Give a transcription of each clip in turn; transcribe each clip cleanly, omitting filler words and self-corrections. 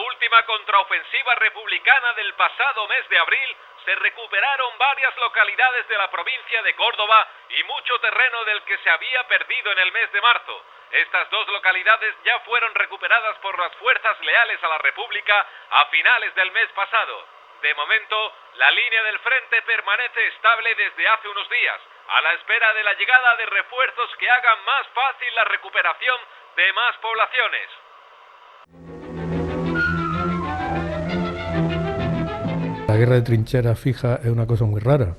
última contraofensiva republicana del pasado mes de abril, se recuperaron varias localidades de la provincia de Córdoba y mucho terreno del que se había perdido en el mes de marzo. Estas dos localidades ya fueron recuperadas por las fuerzas leales a la República a finales del mes pasado. De momento, la línea del frente permanece estable desde hace unos días, a la espera de la llegada de refuerzos que hagan más fácil la recuperación de más poblaciones. La guerra de trincheras fija es una cosa muy rara,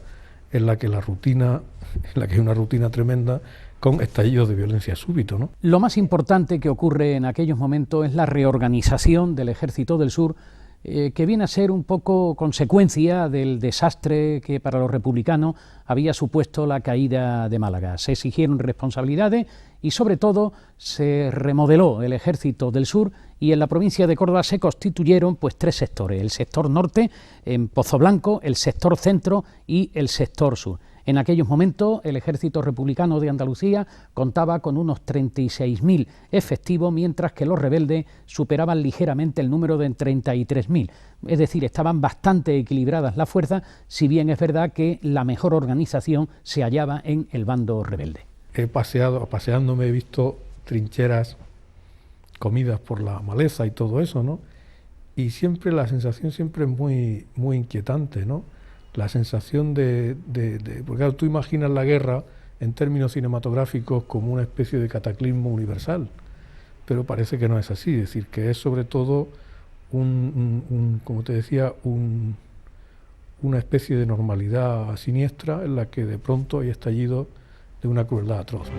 en la que hay una rutina tremenda con estallidos de violencia súbito, ¿no? Lo más importante que ocurre en aquellos momentos es la reorganización del Ejército del Sur, que viene a ser un poco consecuencia del desastre que para los republicanos había supuesto la caída de Málaga. Se exigieron responsabilidades y sobre todo se remodeló el Ejército del Sur y en la provincia de Córdoba se constituyeron pues tres sectores: el sector norte en Pozoblanco, el sector centro y el sector sur. En aquellos momentos el Ejército Republicano de Andalucía contaba con unos 36.000 efectivos, mientras que los rebeldes superaban ligeramente el número de 33.000. Es decir, estaban bastante equilibradas las fuerzas, si bien es verdad que la mejor organización se hallaba en el bando rebelde. Paseándome he visto trincheras comidas por la maleza y todo eso, ¿no? Y siempre la sensación siempre es muy, muy inquietante, ¿no? La sensación porque claro, tú imaginas la guerra en términos cinematográficos como una especie de cataclismo universal, pero parece que no es así, es decir, que es sobre todo como te decía, una especie de normalidad siniestra en la que de pronto hay estallido de una crueldad atroz.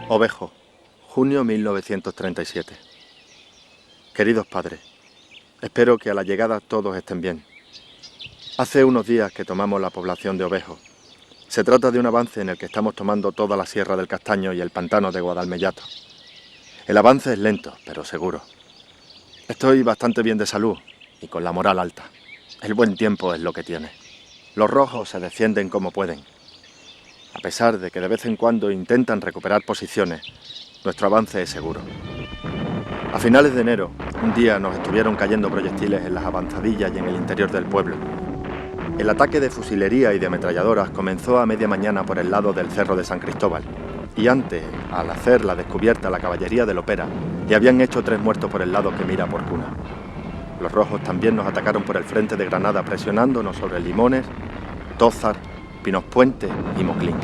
Ovejo, junio 1937. Queridos padres, espero que a la llegada todos estén bien. Hace unos días que tomamos la población de Ovejo. Se trata de un avance en el que estamos tomando toda la Sierra del Castaño y el pantano de Guadalmellato. El avance es lento, pero seguro. Estoy bastante bien de salud y con la moral alta. El buen tiempo es lo que tiene. Los rojos se defienden como pueden. A pesar de que de vez en cuando intentan recuperar posiciones, nuestro avance es seguro. A finales de enero, un día nos estuvieron cayendo proyectiles en las avanzadillas y en el interior del pueblo. El ataque de fusilería y de ametralladoras comenzó a media mañana por el lado del Cerro de San Cristóbal. Y antes, al hacer la descubierta la caballería de Lopera, le habían hecho 3 muertos por el lado que mira por Cuna. Los rojos también nos atacaron por el frente de Granada, presionándonos sobre Limones, Tózar, Pinos Puente y Moclín.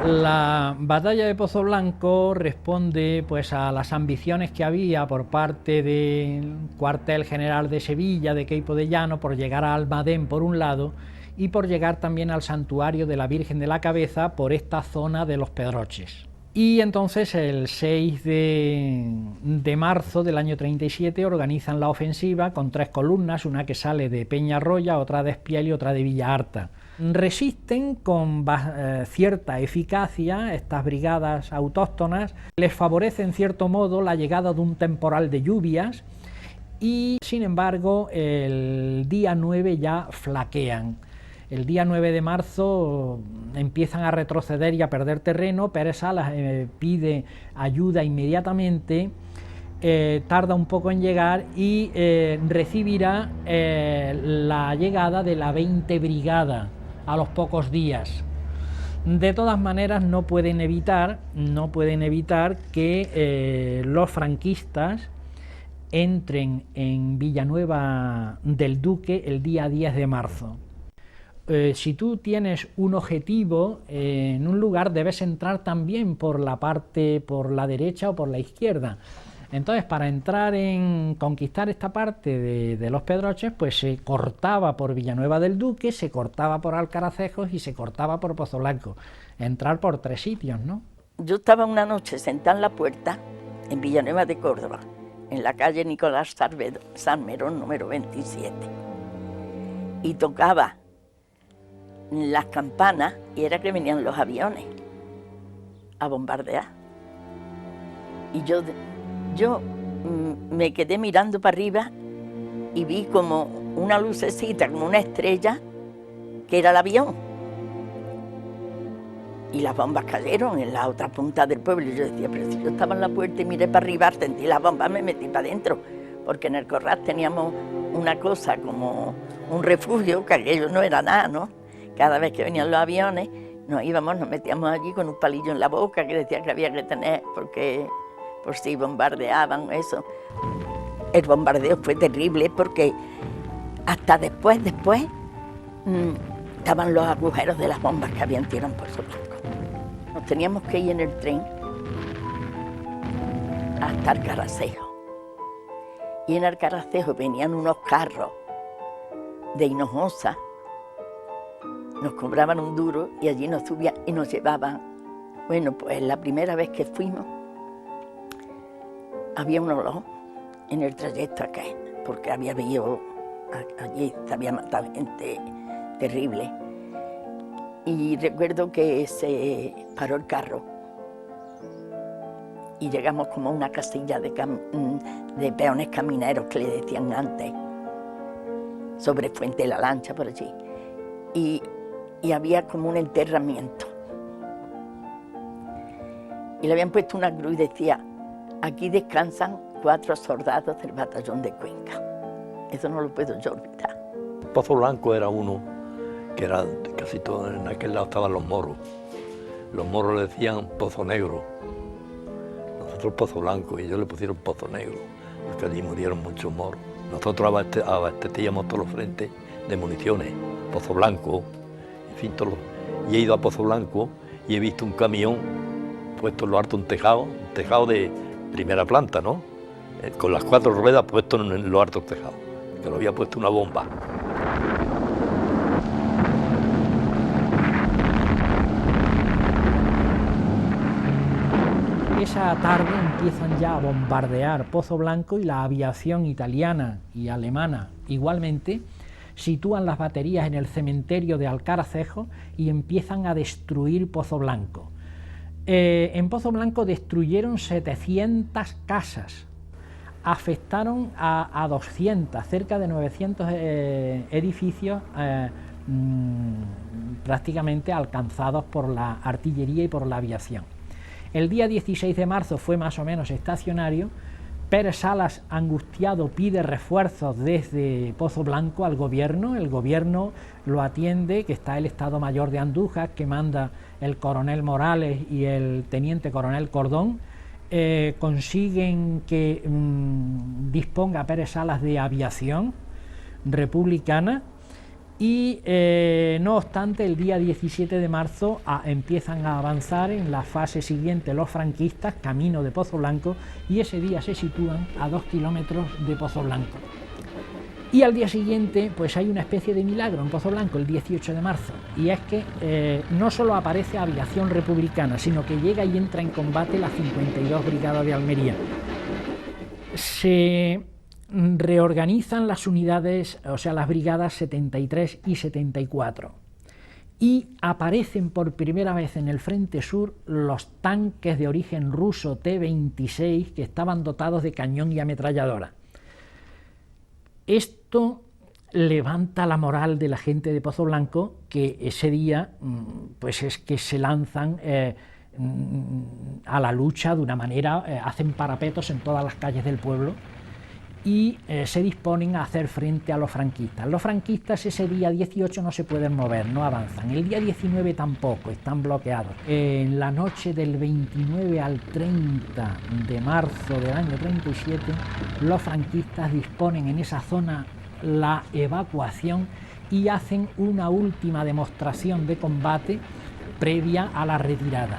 La batalla de Pozoblanco responde pues a las ambiciones que había por parte del cuartel general de Sevilla, de Queipo de Llano, por llegar a Almadén por un lado y por llegar también al santuario de la Virgen de la Cabeza por esta zona de los Pedroches. Y entonces el 6 de marzo del año 37 organizan la ofensiva con 3 columnas, una que sale de Peñarroya, otra de Espiel y otra de Villa Arta. Resisten con cierta eficacia estas brigadas autóctonas, les favorece en cierto modo la llegada de un temporal de lluvias y sin embargo el día 9 ya flaquean. El día 9 de marzo empiezan a retroceder y a perder terreno. Pérez Salas pide ayuda inmediatamente, tarda un poco en llegar y recibirá la llegada de la 20 Brigada a los pocos días. De todas maneras no pueden evitar que los franquistas entren en Villanueva del Duque el día 10 de marzo. Si tú tienes un objetivo en un lugar, debes entrar también por la derecha o por la izquierda. Entonces, para conquistar esta parte de los Pedroches, pues se cortaba por Villanueva del Duque, se cortaba por Alcaracejos y se cortaba por Pozoblanco. Entrar por 3 sitios, ¿no? Yo estaba una noche sentada en la puerta, en Villanueva de Córdoba, en la calle Nicolás Salmerón, número 27, y tocaba las campanas y era que venían los aviones a bombardear. Y yo me quedé mirando para arriba y vi como una lucecita, como una estrella, que era el avión. y las bombas cayeron en la otra punta del pueblo. Y yo decía, pero si yo estaba en la puerta y miré para arriba, sentí las bombas, me metí para adentro, porque en el corral teníamos una cosa como un refugio, que aquello no era nada, ¿no? Cada vez que venían los aviones, nos íbamos, nos metíamos allí con un palillo en la boca que decía que había que tener, porque por si bombardeaban, eso. El bombardeo fue terrible porque hasta después, estaban los agujeros de las bombas que habían tirado en Pozo Blanco. Nos teníamos que ir en el tren hasta Alcaracejo. Y en Alcaracejo venían unos carros de Hinojosa, nos cobraban un duro y allí nos subían y nos llevaban. Bueno, pues la primera vez que fuimos había un olor en el trayecto acá, porque había habido, allí se había matado gente terrible. Y recuerdo que se paró el carro y llegamos como a una casilla de peones camineros que le decían antes, sobre Fuente de la Lancha, por allí. Y había como un enterramiento. Y le habían puesto una cruz y decía, aquí descansan 4 soldados del batallón de Cuenca. Eso no lo puedo yo olvidar. Pozo Blanco era uno que era casi todo, en aquel lado estaban los moros. Los moros le decían Pozo Negro, nosotros Pozo Blanco, y ellos le pusieron Pozo Negro, porque allí murieron muchos moros. Nosotros abastecíamos todos los frentes de municiones, Pozo Blanco, en fin, y he ido a Pozo Blanco y he visto un camión puesto en lo alto, un tejado de primera planta, ¿no? Con las 4 ruedas puestos en lo alto del tejado, que lo había puesto una bomba. Esa tarde empiezan ya a bombardear Pozo Blanco y la aviación italiana y alemana igualmente sitúan las baterías en el cementerio de Alcaracejo y empiezan a destruir Pozo Blanco. En Pozo Blanco destruyeron 700 casas, afectaron a 200, cerca de 900 edificios prácticamente alcanzados por la artillería y por la aviación. El día 16 de marzo fue más o menos estacionario. Pérez Salas, angustiado, pide refuerzos desde Pozo Blanco al gobierno. El gobierno lo atiende, que está el Estado Mayor de Andújar, que manda el coronel Morales y el teniente coronel Cordón. Consiguen que disponga Pérez Salas de aviación republicana. Y no obstante, el día 17 de marzo empiezan a avanzar en la fase siguiente los franquistas, camino de Pozo Blanco, y ese día se sitúan a 2 kilómetros de Pozo Blanco. Y al día siguiente, pues hay una especie de milagro en Pozo Blanco, el 18 de marzo, y es que no solo aparece aviación republicana, sino que llega y entra en combate la 52 Brigada de Almería. Se reorganizan las unidades, o sea, las brigadas 73 y 74, y aparecen por primera vez en el frente sur los tanques de origen ruso T-26 que estaban dotados de cañón y ametralladora. Esto levanta la moral de la gente de Pozo Blanco, que ese día pues es que se lanzan a la lucha de una manera, hacen parapetos en todas las calles del pueblo y se disponen a hacer frente a los franquistas. Los franquistas ese día 18 no se pueden mover, no avanzan. El día 19 tampoco, están bloqueados. En la noche del 29 al 30 de marzo del año 37, los franquistas disponen en esa zona la evacuación y hacen una última demostración de combate previa a la retirada.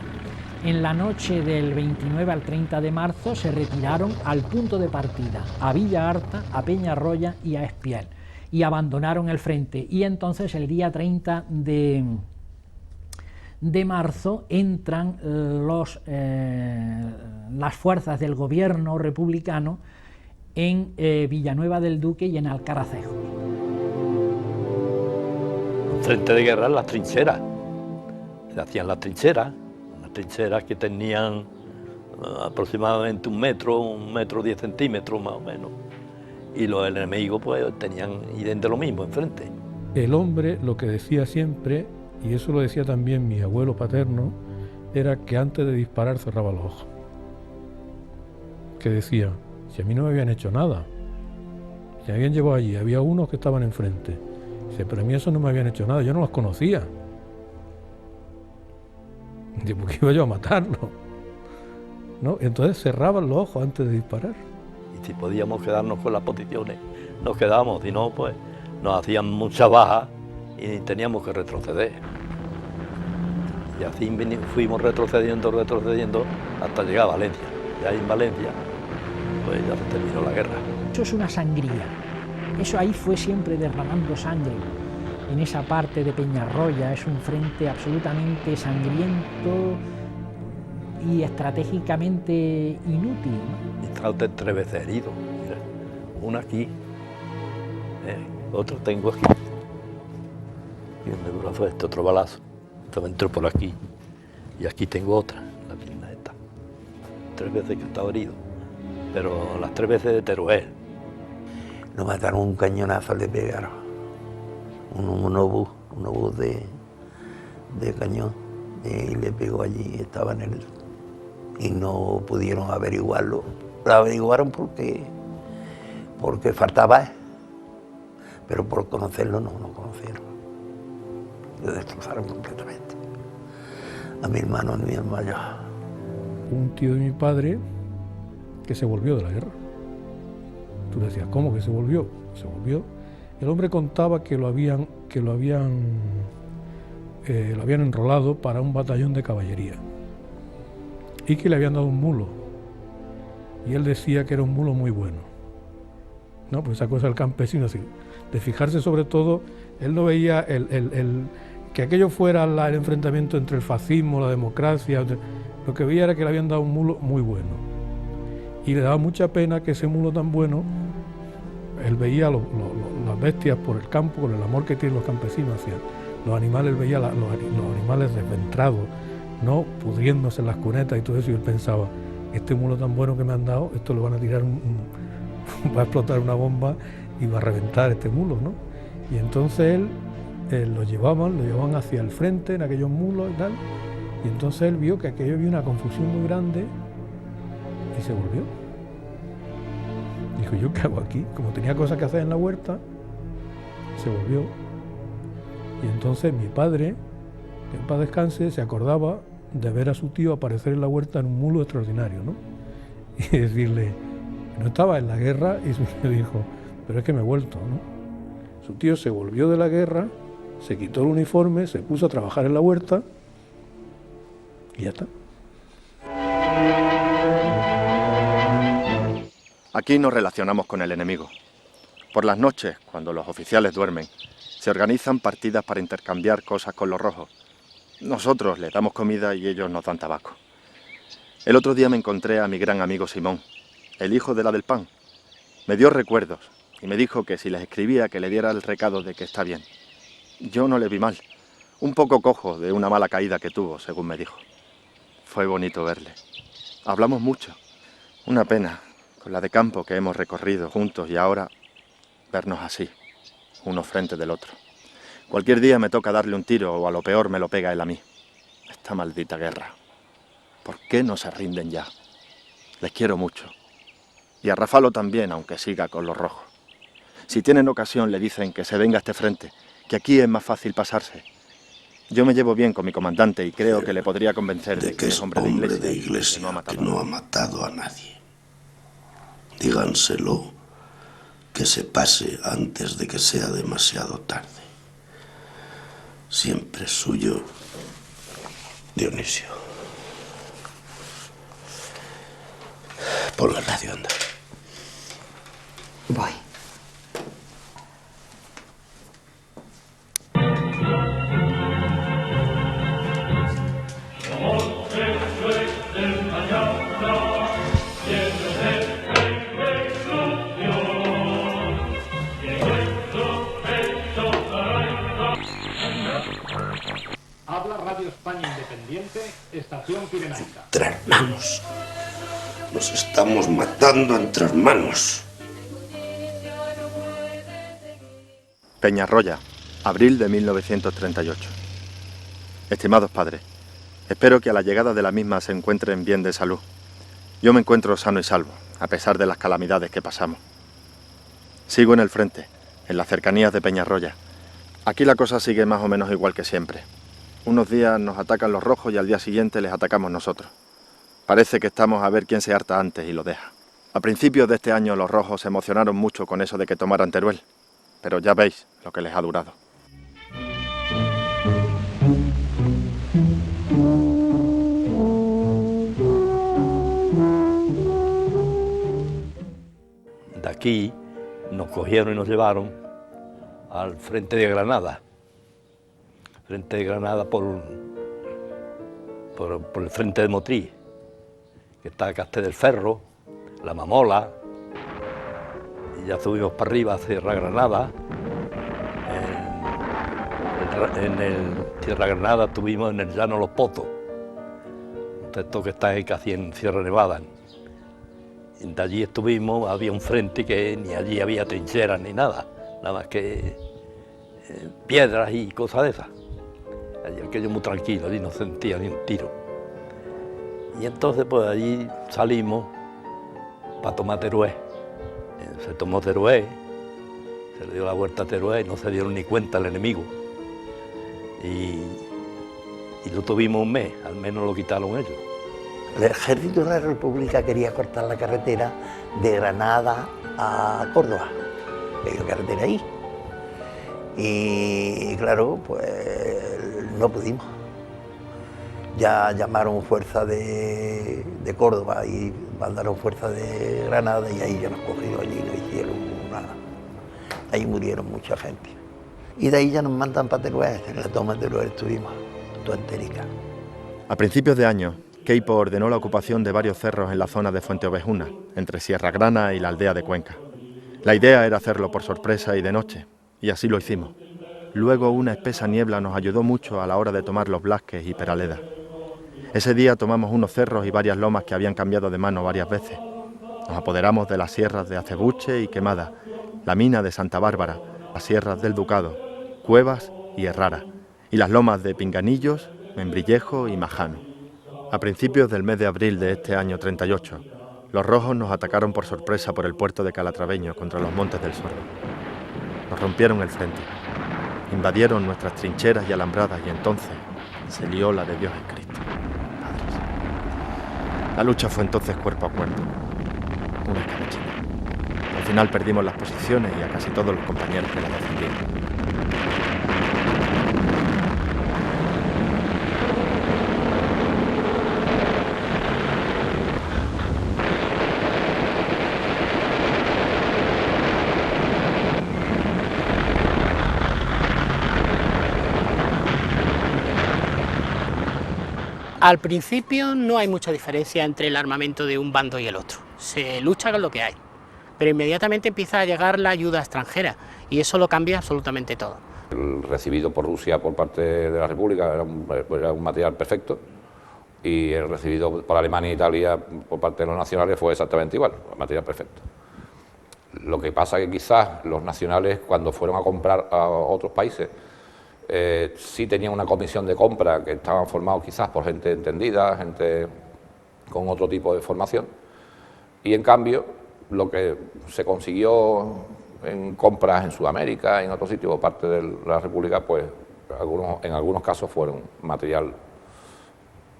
En la noche del 29 al 30 de marzo se retiraron al punto de partida, a Villa Arta, a Peñarroya y a Espiel, y abandonaron el frente. Y entonces el día 30 de marzo entran las fuerzas del gobierno republicano en Villanueva del Duque y en Alcaracejo. Frente de guerra, las trincheras. Se hacían las trincheras que tenían aproximadamente 1 metro 10 centímetros más o menos, y los enemigos pues tenían idénticamente lo mismo enfrente. El hombre lo que decía siempre, y eso lo decía también mi abuelo paterno, era que antes de disparar cerraba los ojos. Que decía, si a mí no me habían hecho nada, si me habían llevado allí, había unos que estaban enfrente. Dice, pero a mí eso no me habían hecho nada, yo no los conocía. Dice, ¿por qué iba yo a matarlo? ¿No? Entonces cerraban los ojos antes de disparar. Y si podíamos quedarnos con las posiciones, nos quedábamos, si no, pues nos hacían muchas bajas y teníamos que retroceder. Y así fuimos retrocediendo hasta llegar a Valencia. Y ahí en Valencia, pues ya se terminó la guerra. Eso es una sangría. Eso ahí fue siempre derramando sangre. En esa parte de Peñarroya es un frente absolutamente sangriento y estratégicamente inútil, ¿no? Y está usted 3 veces herido. Mira, una aquí, otro tengo aquí. Y en el brazo otro balazo. Esto me entró por aquí. Y aquí tengo otra, la pierna esta. 3 veces que he estado herido. Pero las 3 veces de Teruel. Lo mataron, un cañonazo le pegaron. Un obús de cañón. Y le pegó allí, estaba en el... Y no pudieron averiguarlo. Lo averiguaron porque faltaba, pero por conocerlo no conocieron. Lo destrozaron completamente. A mi hermano y mi hermano. Un tío de mi padre que se volvió de la guerra. Tú decías, ¿cómo que se volvió? Se volvió. El hombre contaba que lo habían enrolado para un batallón de caballería y que le habían dado un mulo. Y él decía que era un mulo muy bueno. ¿No? Pues esa cosa del campesino, así, de fijarse sobre todo, él no veía que aquello fuera el enfrentamiento entre el fascismo, la democracia. Lo que veía era que le habían dado un mulo muy bueno. Y le daba mucha pena que ese mulo tan bueno, él veía las bestias por el campo, con el amor que tienen los campesinos hacia los animales, él veía los animales desventrados, ¿no? Pudriéndose en las cunetas y todo eso, y él pensaba, este mulo tan bueno que me han dado, esto le van a tirar va a explotar una bomba y va a reventar este mulo, ¿no? Y entonces él lo llevaban hacia el frente en aquellos mulos y tal, y entonces él vio que aquello había una confusión muy grande y se volvió. Dijo, ¿yo qué hago aquí? Como tenía cosas que hacer en la huerta, se volvió. Y entonces mi padre, que en paz descanse, se acordaba de ver a su tío aparecer en la huerta en un mulo extraordinario, ¿no? Y decirle, no estaba en la guerra, y su tío dijo, pero es que me he vuelto, ¿no? Su tío se volvió de la guerra, se quitó el uniforme, se puso a trabajar en la huerta y ya está. Aquí nos relacionamos con el enemigo. Por las noches, cuando los oficiales duermen, se organizan partidas para intercambiar cosas con los rojos. Nosotros les damos comida y ellos nos dan tabaco. El otro día me encontré a mi gran amigo Simón, el hijo de la del pan. Me dio recuerdos y me dijo que si les escribía que le diera el recado de que está bien. Yo no le vi mal, un poco cojo de una mala caída que tuvo, según me dijo. Fue bonito verle. Hablamos mucho. Una pena, con la de campo que hemos recorrido juntos y ahora vernos así, uno frente del otro. Cualquier día me toca darle un tiro o a lo peor me lo pega él a mí. Esta maldita guerra. ¿Por qué no se rinden ya? Les quiero mucho. Y a Rafalo también, aunque siga con los rojos. Si tienen ocasión le dicen que se venga a este frente, que aquí es más fácil pasarse. Yo me llevo bien con mi comandante y creo que le podría convencer de que es hombre de iglesia, que no ha matado a nadie. Díganselo, que se pase antes de que sea demasiado tarde. Siempre suyo, Dionisio. Pon la radio, anda. Voy. Habla Radio España Independiente, Estación Pirenaica. Entre hermanos. Nos estamos matando entre hermanos. Peñarroya, abril de 1938. Estimados padres, Espero que a la llegada de la misma se encuentren bien de salud. Yo me encuentro sano y salvo, a pesar de las calamidades que pasamos. Sigo en el frente, en las cercanías de Peñarroya. Aquí la cosa sigue más o menos igual que siempre. Unos días nos atacan los rojos y al día siguiente les atacamos nosotros. Parece que estamos a ver quién se harta antes y lo deja. A principios de este año los rojos se emocionaron mucho con eso de que tomaran Teruel, pero ya veis lo que les ha durado. De aquí nos cogieron y nos llevaron al frente de Granada. Frente de Granada por el frente de Motril, que está Castel del Ferro, La Mamola, y ya subimos para arriba a Sierra Granada. En el Sierra Granada estuvimos en el Llano Los Pozos, un texto que está ahí casi en Sierra Nevada. De allí estuvimos, había un frente que ni allí había trincheras ni nada, nada más que piedras y cosas de esas. Allí aquello muy tranquilo, allí no sentía ni un tiro. Y entonces pues allí salimos para tomar Teruel. Se tomó Teruel, se le dio la vuelta a Teruel, no se dieron ni cuenta el enemigo. Y lo tuvimos un mes, al menos lo quitaron ellos. El ejército de la República quería cortar la carretera de Granada a Córdoba, que hay una carretera ahí. Y claro, pues no pudimos. Ya llamaron fuerza de Córdoba y mandaron fuerza de Granada y ahí ya nos cogieron allí y no hicieron nada. Ahí murieron mucha gente. Y de ahí ya nos mandan para Teruel, en la toma de Teruel estuvimos, toda entérica. A principios de año, Queipo ordenó la ocupación de varios cerros en la zona de Fuente Ovejuna, entre Sierra Grana y la aldea de Cuenca. La idea era hacerlo por sorpresa y de noche, y así lo hicimos. Luego una espesa niebla nos ayudó mucho a la hora de tomar los Blasques y Peraleda. Ese día tomamos unos cerros y varias lomas que habían cambiado de mano varias veces. Nos apoderamos de las sierras de Acebuche y Quemada, la mina de Santa Bárbara, las sierras del Ducado, Cuevas y Herrara, y las lomas de Pinganillos, Membrillejo y Majano. A principios del mes de abril de este año 38, los rojos nos atacaron por sorpresa por el puerto de Calatraveño contra los Montes del Sorbo. Nos rompieron el frente, invadieron nuestras trincheras y alambradas y entonces se lió la de Dios en Cristo. Padres. La lucha fue entonces cuerpo a cuerpo, una escabechina. Al final perdimos las posiciones y a casi todos los compañeros que las defendían. Al principio no hay mucha diferencia entre el armamento de un bando y el otro, se lucha con lo que hay, pero inmediatamente empieza a llegar la ayuda extranjera y eso lo cambia absolutamente todo. El recibido por Rusia por parte de la República era un material perfecto y el recibido por Alemania e Italia por parte de los nacionales fue exactamente igual, material perfecto. Lo que pasa es que quizás los nacionales cuando fueron a comprar a otros países sí tenían una comisión de compra que estaban formados quizás por gente entendida, gente con otro tipo de formación, y en cambio lo que se consiguió en compras en Sudamérica y en otros sitios por parte de la República, pues en algunos casos fueron material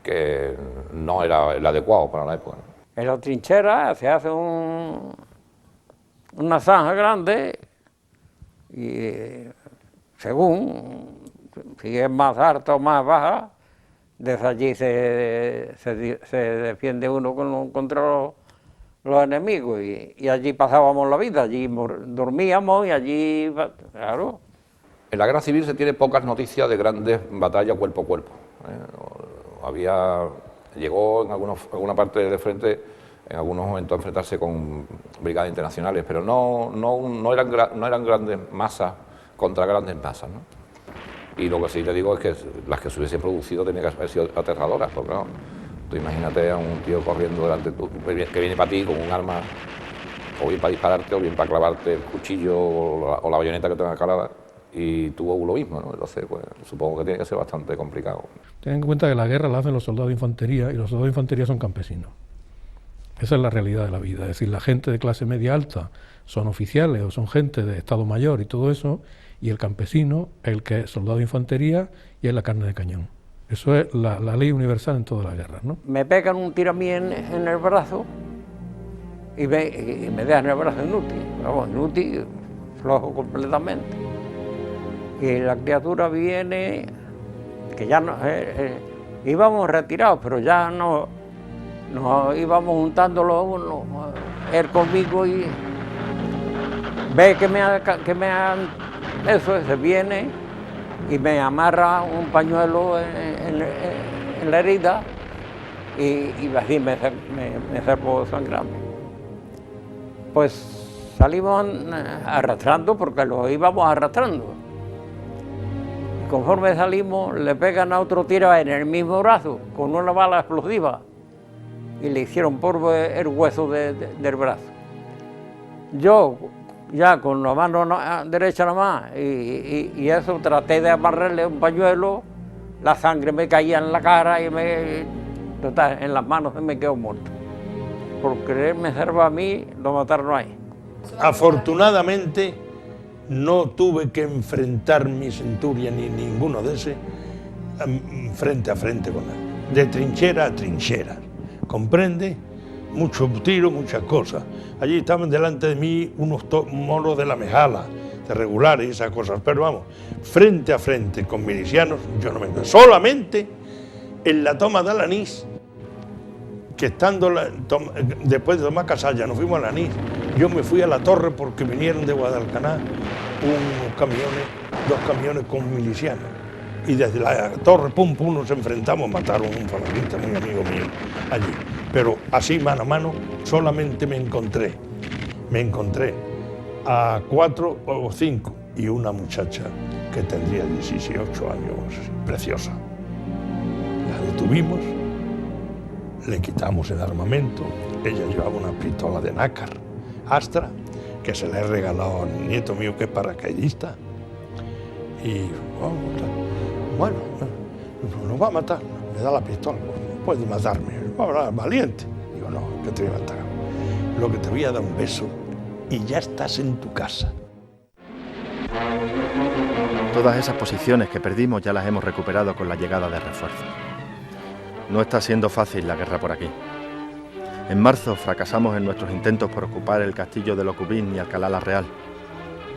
que no era el adecuado para la época, ¿no? En la trinchera se hace una zanja grande y según si es más alta o más baja, desde allí se defiende uno contra los enemigos y allí pasábamos la vida, allí dormíamos y allí, claro. En la Guerra Civil se tiene pocas noticias de grandes batallas cuerpo a cuerpo. Llegó en alguna parte del frente en algunos momentos a enfrentarse con brigadas internacionales, pero no eran grandes masas contra grandes masas, ¿no? Y lo que sí te digo es que las que se hubiesen producido tenían que haber sido aterradoras, porque no, tú imagínate a un tío corriendo delante que viene para ti con un arma, o bien para dispararte, o bien para clavarte el cuchillo o la bayoneta que tenga calada, y tuvo lo mismo, ¿no? Entonces, pues, supongo que tiene que ser bastante complicado. Ten en cuenta que la guerra la hacen los soldados de infantería y los soldados de infantería son campesinos. Esa es la realidad de la vida, es decir, la gente de clase media alta son oficiales o son gente de Estado Mayor y todo eso, y el campesino, el que es soldado de infantería y es la carne de cañón. Eso es la ley universal en todas las guerras, ¿no? Me pegan un tiro a mí en el brazo y me dejan el brazo inútil, vamos, inútil, flojo completamente. Y la criatura viene, que ya no, íbamos retirados, pero ya no, nos íbamos juntándolo uno, él conmigo, y ve eso se viene y me amarra un pañuelo en la herida y así me salgo sangrando. Pues salimos arrastrando, porque lo íbamos arrastrando. Conforme salimos, le pegan a otro tiro en el mismo brazo, con una bala explosiva, y le hicieron polvo el hueso del brazo. Yo, ya con la mano derecha nomás, y eso, traté de amarrarle un pañuelo, la sangre me caía en la cara y total, en las manos me quedó muerto. Por quererme salvar a mí, lo mataron ahí. Afortunadamente, no tuve que enfrentar mi centuria ni ninguno de ese frente a frente con él, de trinchera a trinchera, ¿comprende? Muchos tiros, muchas cosas. Allí estaban delante de mí unos moros de la Mejala, de regulares y esas cosas, pero vamos, frente a frente con milicianos, yo no me encuentro. Solamente en la toma de Alanís, que estando después de tomar Casalla, nos fuimos a Alanís, yo me fui a la torre porque vinieron de Guadalcanar dos camiones con milicianos. Y desde la torre, pum, nos enfrentamos, mataron a un falangista muy amigo mío allí. Pero así, mano a mano, solamente me encontré a 4 o 5 y una muchacha que tendría 18 años, preciosa. La detuvimos, le quitamos el armamento, ella llevaba una pistola de nácar, Astra, que se le he regalado al nieto mío que es paracaidista. Y bueno, nos va a matar, me da la pistola, no puede matarme, valiente. Digo, no, que te voy a matar. Lo que te voy a dar un beso y ya estás en tu casa. Todas esas posiciones que perdimos ya las hemos recuperado con la llegada de refuerzos. No está siendo fácil la guerra por aquí. En marzo fracasamos en nuestros intentos por ocupar el castillo de Locubín y Alcalá la Real.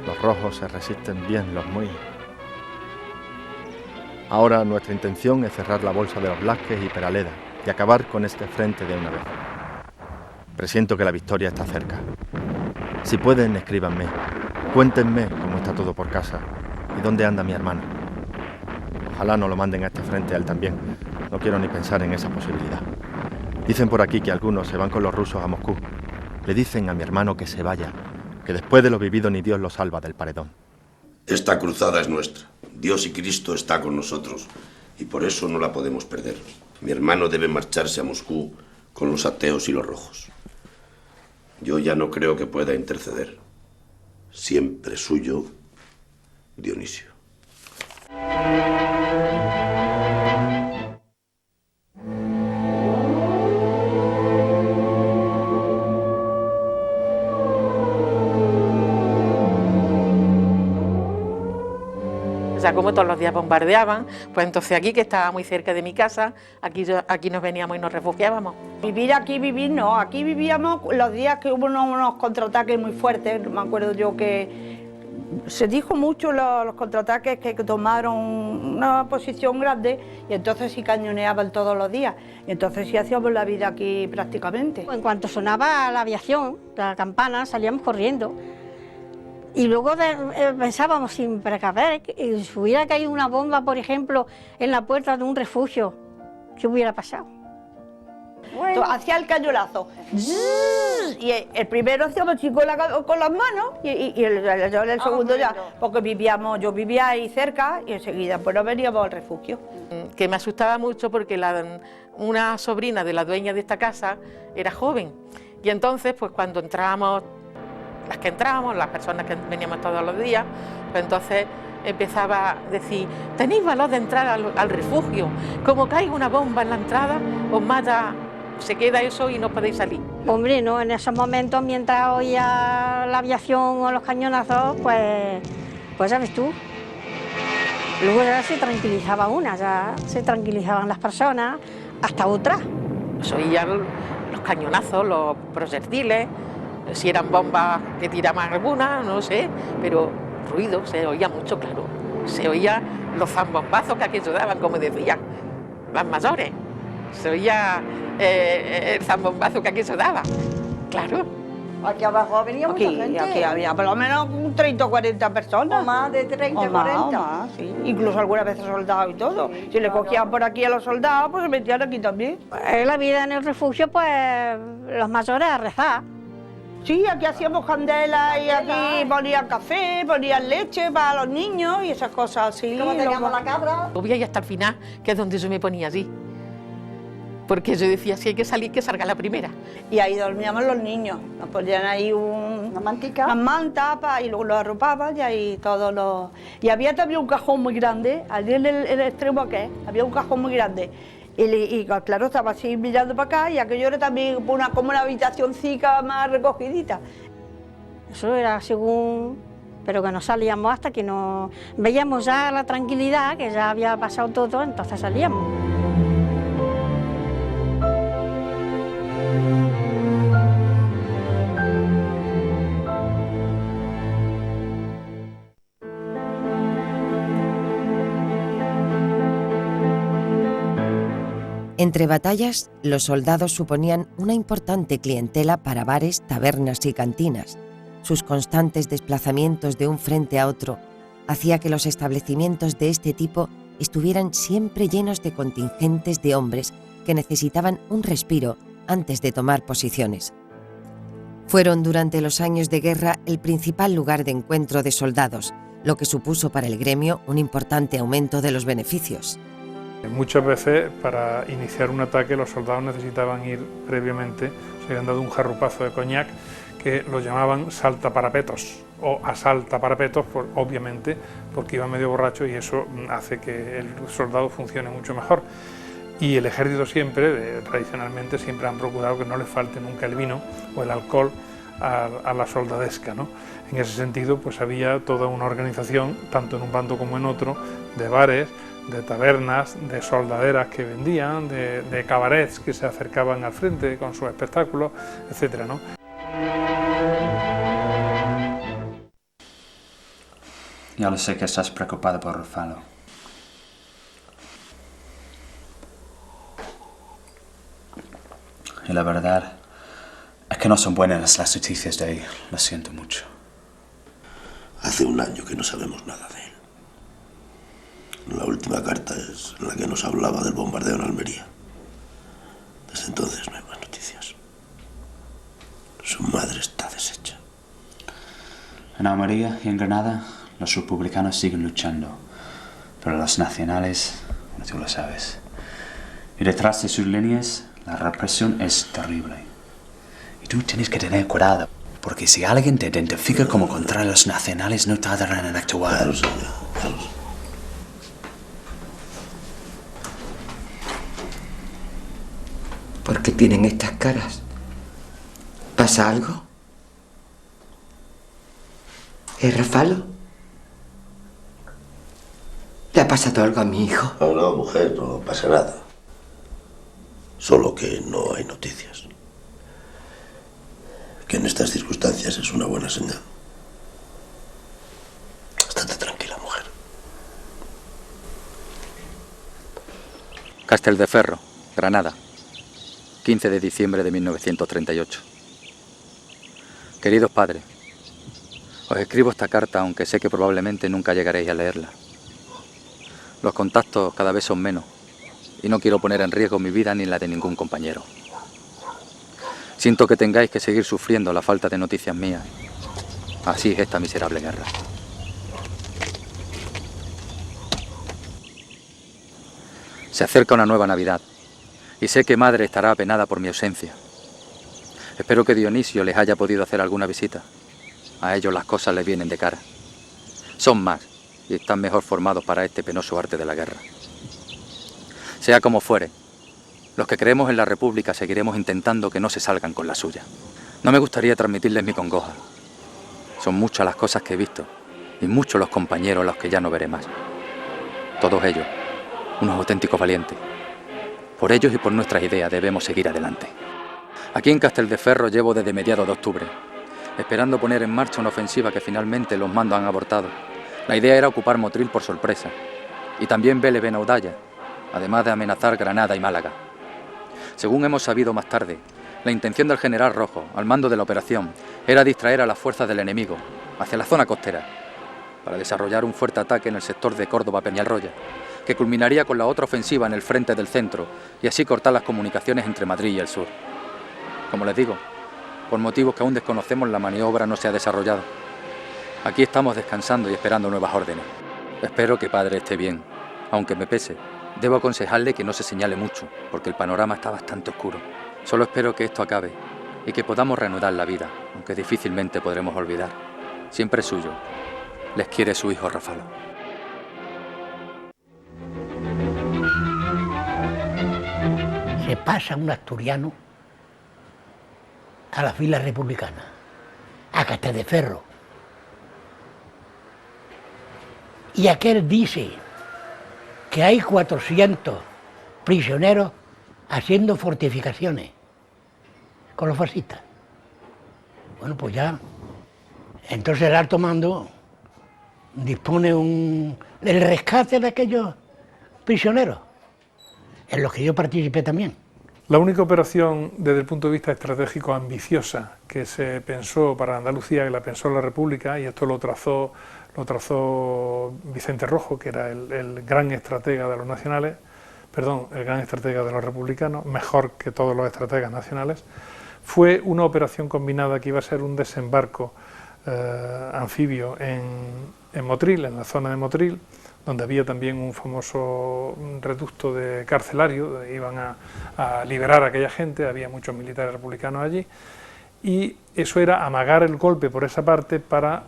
Los rojos se resisten bien, los muy. Ahora nuestra intención es cerrar la bolsa de los Blasques y Peraleda y acabar con este frente de una vez. Presiento que la victoria está cerca. Si pueden, escríbanme. Cuéntenme cómo está todo por casa y dónde anda mi hermano. Ojalá no lo manden a este frente a él también. No quiero ni pensar en esa posibilidad. Dicen por aquí que algunos se van con los rusos a Moscú. Le dicen a mi hermano que se vaya, que después de lo vivido ni Dios lo salva del paredón. Esta cruzada es nuestra. Dios y Cristo está con nosotros y por eso no la podemos perder. Mi hermano debe marcharse a Moscú con los ateos y los rojos. Yo ya no creo que pueda interceder. Siempre suyo, Dionisio. O sea, como todos los días bombardeaban, pues entonces aquí, que estaba muy cerca de mi casa, aquí nos veníamos y nos refugiábamos. Vivir no, aquí vivíamos los días que hubo unos contraataques muy fuertes. Me acuerdo yo que se dijo mucho los contraataques que tomaron una posición grande y entonces sí cañoneaban todos los días. Y entonces sí hacíamos la vida aquí prácticamente. En cuanto sonaba la aviación, la campana, salíamos corriendo. Y luego pensábamos sin precaver, que si hubiera caído una bomba, por ejemplo, en la puerta de un refugio, ¿qué hubiera pasado? Bueno. Hacía el cañonazo, y el primero hacíamos chico con las manos y el segundo ya, porque yo vivía ahí cerca y enseguida pues nos veníamos al refugio. Que me asustaba mucho porque una sobrina de la dueña de esta casa era joven y entonces pues cuando entrábamos, las personas que veníamos todos los días, pues entonces empezaba a decir, tenéis valor de entrar al refugio, como caiga una bomba en la entrada, os mata, se queda eso y no podéis salir. Hombre, no, en esos momentos, mientras oía la aviación o los cañonazos, pues sabes tú. Luego ya se tranquilizaba una, ya se tranquilizaban las personas, hasta otras. Se oían los cañonazos, los proyectiles, si eran bombas que tiraban algunas, no sé, pero ruido se oía mucho, claro. Se oían los zambombazos que aquello daban, como decían las mayores. Se oía el zambombazo que aquello daba, claro. Aquí abajo venía mucha gente. Aquí había por lo menos 30 o 40 personas. O más de 30 o 40. Sí. Incluso algunas veces soldados y todo. Si le cogían por aquí a los soldados, pues se metían aquí también. La vida en el refugio, pues los mayores a rezar. Sí, aquí hacíamos candela y aquí ponían café, ponían leche para los niños y esas cosas así. Como teníamos la cabra. Obvio y hasta el final, que es donde yo me ponía allí. Porque yo decía, si hay que salir, que salga la primera. Y ahí dormíamos los niños. Nos ponían ahí una manta y luego los arropaban y ahí todos los... Y había también un cajón muy grande, allí en el extremo que había un cajón muy grande. Y claro, estaba así mirando para acá y aquello era también como una habitacioncica más recogidita. Eso era según... Pero que no salíamos hasta que no veíamos ya la tranquilidad, que ya había pasado todo, entonces salíamos. Entre batallas, los soldados suponían una importante clientela para bares, tabernas y cantinas. Sus constantes desplazamientos de un frente a otro hacía que los establecimientos de este tipo estuvieran siempre llenos de contingentes de hombres que necesitaban un respiro antes de tomar posiciones. Fueron durante los años de guerra el principal lugar de encuentro de soldados, lo que supuso para el gremio un importante aumento de los beneficios. Muchas veces para iniciar un ataque los soldados necesitaban ir previamente, se habían dado un jarrupazo de coñac que lo llamaban saltaparapetos o asaltaparapetos, obviamente porque iba medio borracho y eso hace que el soldado funcione mucho mejor. Y el ejército siempre, tradicionalmente, siempre han procurado que no le falte nunca el vino o el alcohol a la soldadesca, ¿no? En ese sentido, pues había toda una organización, tanto en un bando como en otro, de bares, de tabernas, de soldaderas que vendían, de cabarets que se acercaban al frente con sus espectáculos, etcétera, ¿no? Ya lo sé que estás preocupado por Rufalo. Y la verdad es que no son buenas las noticias de él, lo siento mucho. Hace un año que no sabemos nada de él. La última carta es la que nos hablaba del bombardeo en Almería. Desde entonces no hay más noticias. Su madre está deshecha. En Almería y en Granada los republicanos siguen luchando, pero los nacionales, tú lo sabes. Y detrás de sus líneas la represión es terrible. Y tú tienes que tener cuidado, porque si alguien te identifica como contra los nacionales no tardarán en actuar. Claro, señor, claro. ¿Por qué tienen estas caras? ¿Pasa algo? ¿Es Rufalo? ¿Le ha pasado algo a mi hijo? No, no, mujer, no pasa nada. Solo que no hay noticias. Que en estas circunstancias es una buena señal. Estate tranquila, mujer. Casteldeferro, Granada, 15 de diciembre de 1938. Queridos padres, os escribo esta carta aunque sé que probablemente nunca llegaréis a leerla. Los contactos cada vez son menos y no quiero poner en riesgo mi vida ni la de ningún compañero. Siento que tengáis que seguir sufriendo la falta de noticias mías. Así es esta miserable guerra. Se acerca una nueva Navidad y sé que madre estará apenada por mi ausencia. Espero que Dionisio les haya podido hacer alguna visita. A ellos las cosas les vienen de cara. Son más y están mejor formados para este penoso arte de la guerra. Sea como fuere, los que creemos en la República seguiremos intentando que no se salgan con la suya. No me gustaría transmitirles mi congoja. Son muchas las cosas que he visto y muchos los compañeros a los que ya no veré más. Todos ellos, unos auténticos valientes. Por ellos y por nuestras ideas debemos seguir adelante. Aquí en Castelldefels llevo desde mediados de octubre, esperando poner en marcha una ofensiva que finalmente los mandos han abortado. La idea era ocupar Motril por sorpresa y también Vélez Benaudalla, además de amenazar Granada y Málaga. Según hemos sabido más tarde, la intención del general Rojo, al mando de la operación, era distraer a las fuerzas del enemigo hacia la zona costera, para desarrollar un fuerte ataque en el sector de Córdoba-Peñarroya, que culminaría con la otra ofensiva en el frente del centro y así cortar las comunicaciones entre Madrid y el sur. Como les digo, por motivos que aún desconocemos, la maniobra no se ha desarrollado. Aquí estamos descansando y esperando nuevas órdenes. Espero que padre esté bien, aunque me pese. Debo aconsejarle que no se señale mucho, porque el panorama está bastante oscuro. Solo espero que esto acabe y que podamos reanudar la vida, aunque difícilmente podremos olvidar. Siempre suyo. Les quiere su hijo Rafalo. Se pasa un asturiano a la fila republicana, a Castelldefels. Y aquel dice que hay 400 prisioneros haciendo fortificaciones con los fascistas. Bueno, pues ya, entonces el alto mando dispone el rescate de aquellos prisioneros, en los que yo participé también. La única operación desde el punto de vista estratégico ambiciosa que se pensó para Andalucía, que la pensó la República, y esto lo trazó Vicente Rojo, que era el gran estratega de los nacionales, el gran estratega de los republicanos, mejor que todos los estrategas nacionales, fue una operación combinada que iba a ser un desembarco anfibio en Motril, en la zona de Motril, donde había también un famoso reducto de carcelario, iban a liberar a aquella gente, había muchos militares republicanos allí, y eso era amagar el golpe por esa parte para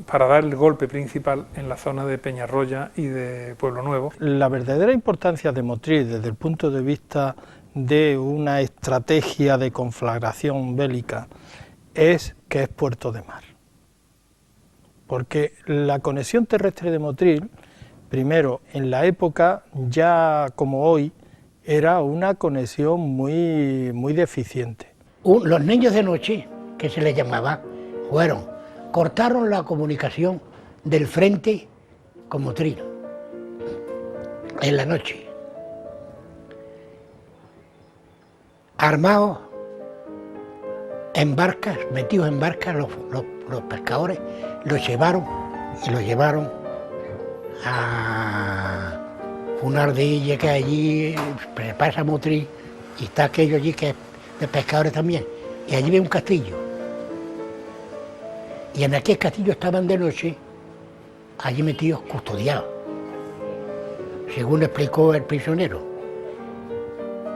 dar el golpe principal en la zona de Peñarroya y de Pueblo Nuevo. La verdadera importancia de Motril desde el punto de vista de una estrategia de conflagración bélica es que es puerto de mar. Porque la conexión terrestre de Motril, primero, en la época, ya como hoy, era una conexión muy deficiente. Los niños de noche, que se les llamaba, cortaron la comunicación del frente con Motril, en la noche. Armados en barcas, metidos en barcas, los pescadores los llevaron a una ardilla que allí pasa Motril, y está aquello allí que es de pescadores también, y allí ve un castillo. Y en aquel castillo estaban de noche, allí metidos, custodiados, según explicó el prisionero.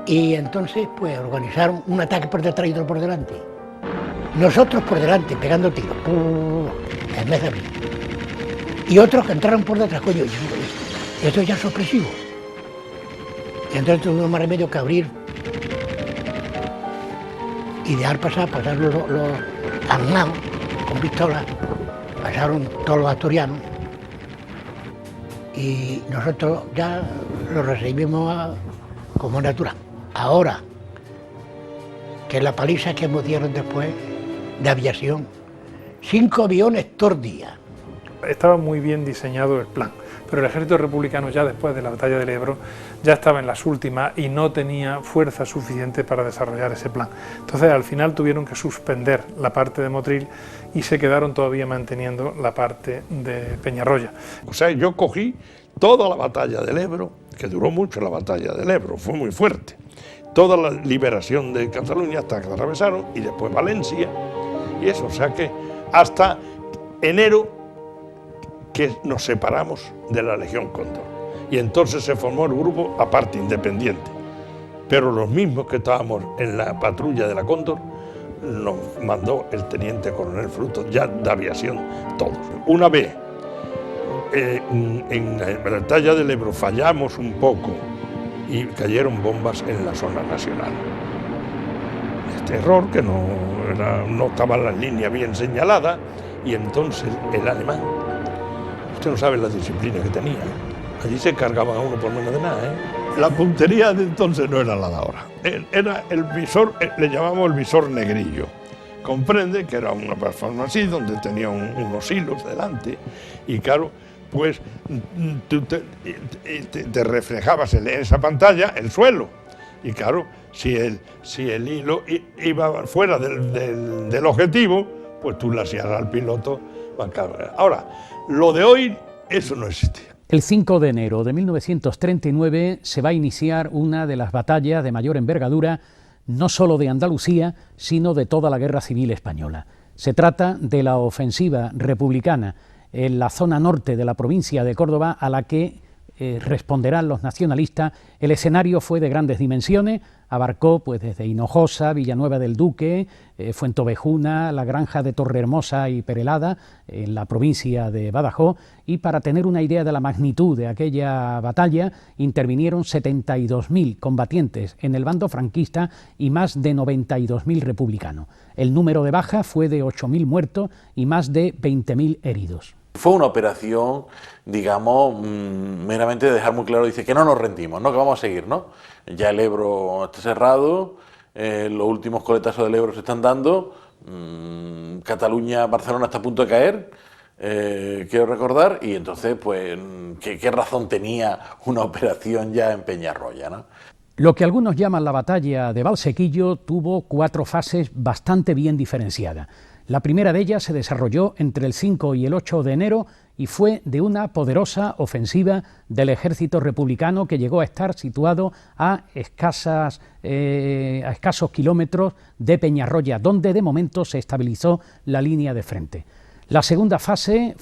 Y entonces, pues, organizaron un ataque por detrás y otro por delante. Nosotros por delante, pegando tiros, en vez de abrir. Y otros que entraron por detrás, coño, esto ya es sorpresivo. Y entonces tuvimos más remedio que abrir y dejar pasar los armados con pistolas, pasaron todos los asturianos y nosotros ya los recibimos como natural. Ahora, que la paliza que nos dieron después de aviación, 5 aviones todos día. Estaba muy bien diseñado el plan, pero el ejército republicano ya después de la batalla del Ebro ya estaba en las últimas y no tenía fuerza suficiente para desarrollar ese plan. Entonces al final tuvieron que suspender la parte de Motril y se quedaron todavía manteniendo la parte de Peñarroya. O sea, yo cogí toda la batalla del Ebro, que duró mucho la batalla del Ebro, fue muy fuerte. Toda la liberación de Cataluña hasta que la atravesaron, y después Valencia, y eso, o sea que hasta enero que nos separamos de la Legión Cóndor. Y entonces se formó el grupo aparte, independiente. Pero los mismos que estábamos en la patrulla de la Cóndor nos mandó el teniente coronel Frutos, ya de aviación, todos. Una vez en la batalla del Ebro fallamos un poco y cayeron bombas en la zona nacional. Este error, que no estaba la línea bien señalada, y entonces el alemán, usted no sabe la disciplina que tenía, allí se cargaban a uno por menos de nada, ¿eh? La puntería de entonces no era la de ahora, era el visor, le llamamos el visor negrillo. Comprende que era una plataforma así, donde tenía unos hilos delante, y claro, pues tú te reflejabas en esa pantalla el suelo, y claro, si el hilo iba fuera del objetivo, pues tú le hacías al piloto. Ahora, lo de hoy, eso no existía. El 5 de enero de 1939 se va a iniciar una de las batallas de mayor envergadura, no solo de Andalucía, sino de toda la Guerra Civil Española. Se trata de la ofensiva republicana en la zona norte de la provincia de Córdoba, a la que responderán los nacionalistas. El escenario fue de grandes dimensiones, abarcó pues desde Hinojosa, Villanueva del Duque, Fuentovejuna, la granja de Torrehermosa y Perelada, en la provincia de Badajoz, y para tener una idea de la magnitud de aquella batalla, intervinieron 72.000 combatientes en el bando franquista y más de 92.000 republicanos. El número de bajas fue de 8.000 muertos y más de 20.000 heridos. Fue una operación, digamos, meramente de dejar muy claro, dice que no nos rendimos, ¿no? Que vamos a seguir, ¿no? Ya el Ebro está cerrado, los últimos coletazos del Ebro se están dando, Cataluña, Barcelona está a punto de caer, quiero recordar, y entonces, pues, ¿qué razón tenía una operación ya en Peñarroya, ¿no? Lo que algunos llaman la batalla de Valsequillo tuvo 4 fases bastante bien diferenciadas. La primera de ellas se desarrolló entre el 5 y el 8 de enero y fue de una poderosa ofensiva del ejército republicano que llegó a estar situado a escasos kilómetros de Peñarroya, donde de momento se estabilizó la línea de frente. La segunda fase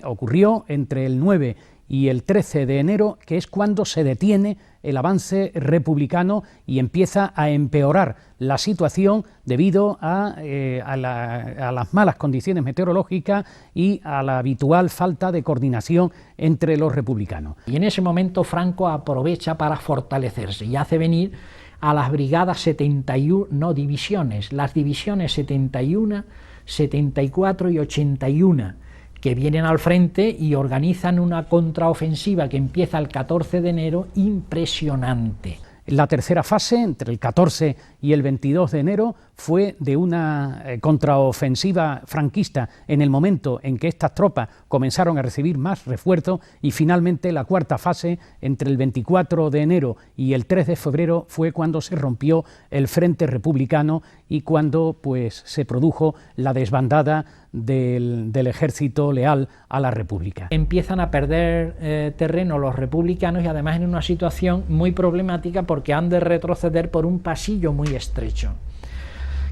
ocurrió entre el 9 y el 13 de enero, que es cuando se detiene el avance republicano y empieza a empeorar la situación debido a las malas condiciones meteorológicas y a la habitual falta de coordinación entre los republicanos. Y en ese momento Franco aprovecha para fortalecerse y hace venir a las brigadas 71, no divisiones, las divisiones 71, 74 y 81, que vienen al frente y organizan una contraofensiva que empieza el 14 de enero impresionante. La tercera fase, entre el 14 y el 22 de enero, fue de una contraofensiva franquista en el momento en que estas tropas comenzaron a recibir más refuerzos, y finalmente la cuarta fase, entre el 24 de enero y el 3 de febrero, fue cuando se rompió el frente republicano y cuando pues, se produjo la desbandada del ejército leal a la República. Empiezan a perder terreno los republicanos y además en una situación muy problemática porque han de retroceder por un pasillo muy estrecho.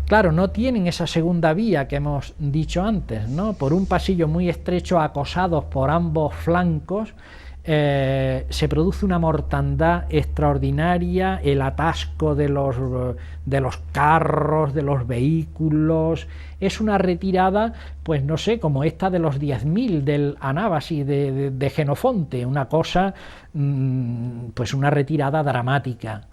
Claro, no tienen esa segunda vía que hemos dicho antes, ¿no? Por un pasillo muy estrecho, acosados por ambos flancos, se produce una mortandad extraordinaria, el atasco de los carros, de los vehículos. Es una retirada, pues no sé, como esta de los 10.000 del Anabasi de Jenofonte, una cosa, pues una retirada dramática.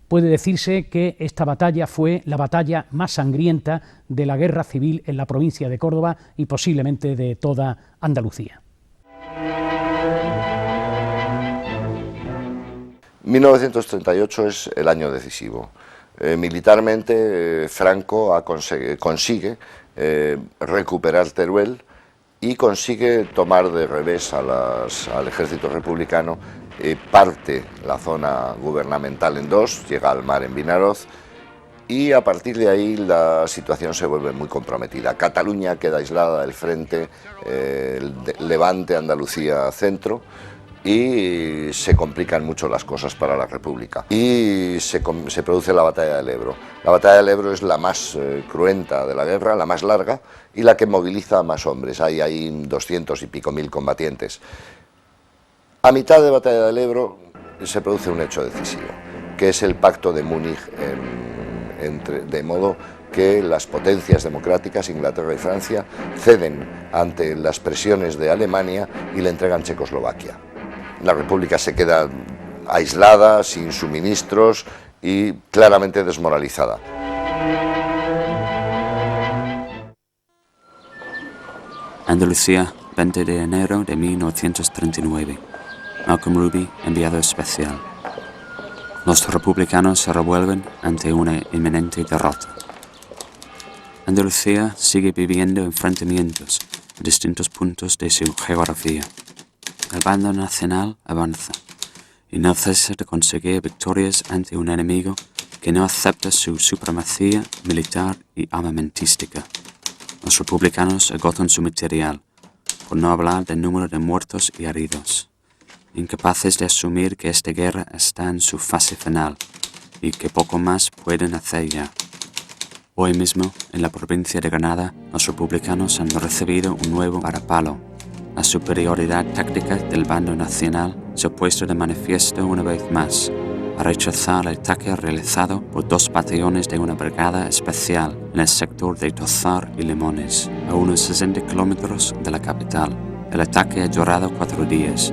Puede decirse que esta batalla fue la batalla más sangrienta de la guerra civil en la provincia de Córdoba y posiblemente de toda Andalucía. 1938 es el año decisivo. Militarmente, Franco consigue recuperar Teruel y consigue tomar de revés al ejército republicano, parte la zona gubernamental en dos, llega al mar en Vinaroz, y a partir de ahí la situación se vuelve muy comprometida. Cataluña queda aislada del frente, Levante, Andalucía, centro, y se complican mucho las cosas para la República. Y se produce la batalla del Ebro. La batalla del Ebro es la más cruenta de la guerra, la más larga y la que moviliza a más hombres. Hay 200 y pico mil combatientes. A mitad de la batalla del Ebro se produce un hecho decisivo, que es el pacto de Múnich, de modo que las potencias democráticas, Inglaterra y Francia, ceden ante las presiones de Alemania y le entregan Checoslovaquia. La República se queda aislada, sin suministros y claramente desmoralizada. Andalucía, 20 de enero de 1939. Malcolm Ruby, enviado especial. Los republicanos se revuelven ante una inminente derrota. Andalucía sigue viviendo enfrentamientos en distintos puntos de su geografía. El bando nacional avanza y no cesa de conseguir victorias ante un enemigo que no acepta su supremacía militar y armamentística. Los republicanos agotan su material, por no hablar del número de muertos y heridos, incapaces de asumir que esta guerra está en su fase final y que poco más pueden hacer ya. Hoy mismo, en la provincia de Granada, los republicanos han recibido un nuevo varapalo. La superioridad táctica del bando nacional se ha puesto de manifiesto una vez más, a rechazar el ataque realizado por 2 batallones de una brigada especial en el sector de Tozar y Limones, a unos 60 kilómetros de la capital. El ataque ha durado 4 días,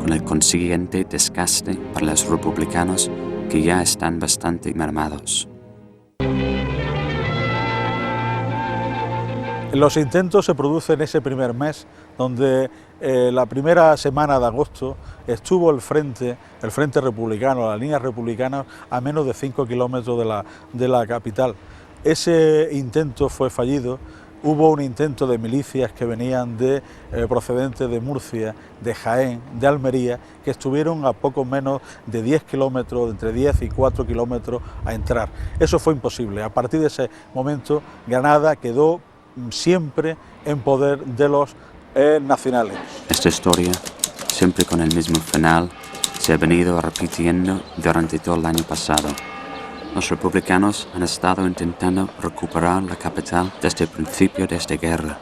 con el consiguiente desgaste para los republicanos que ya están bastante mermados. Los intentos se producen ese primer mes, donde la primera semana de agosto estuvo el frente republicano, las líneas republicanas, a menos de 5 kilómetros de la capital. Ese intento fue fallido. Hubo un intento de milicias que venían procedentes de Murcia, de Jaén, de Almería, que estuvieron a poco menos de 10 kilómetros, entre 10 y 4 kilómetros a entrar. Eso fue imposible. A partir de ese momento, Granada quedó siempre en poder de los nacionales. Esta historia, siempre con el mismo final, se ha venido repitiendo durante todo el año pasado. Los republicanos han estado intentando recuperar la capital desde el principio de esta guerra.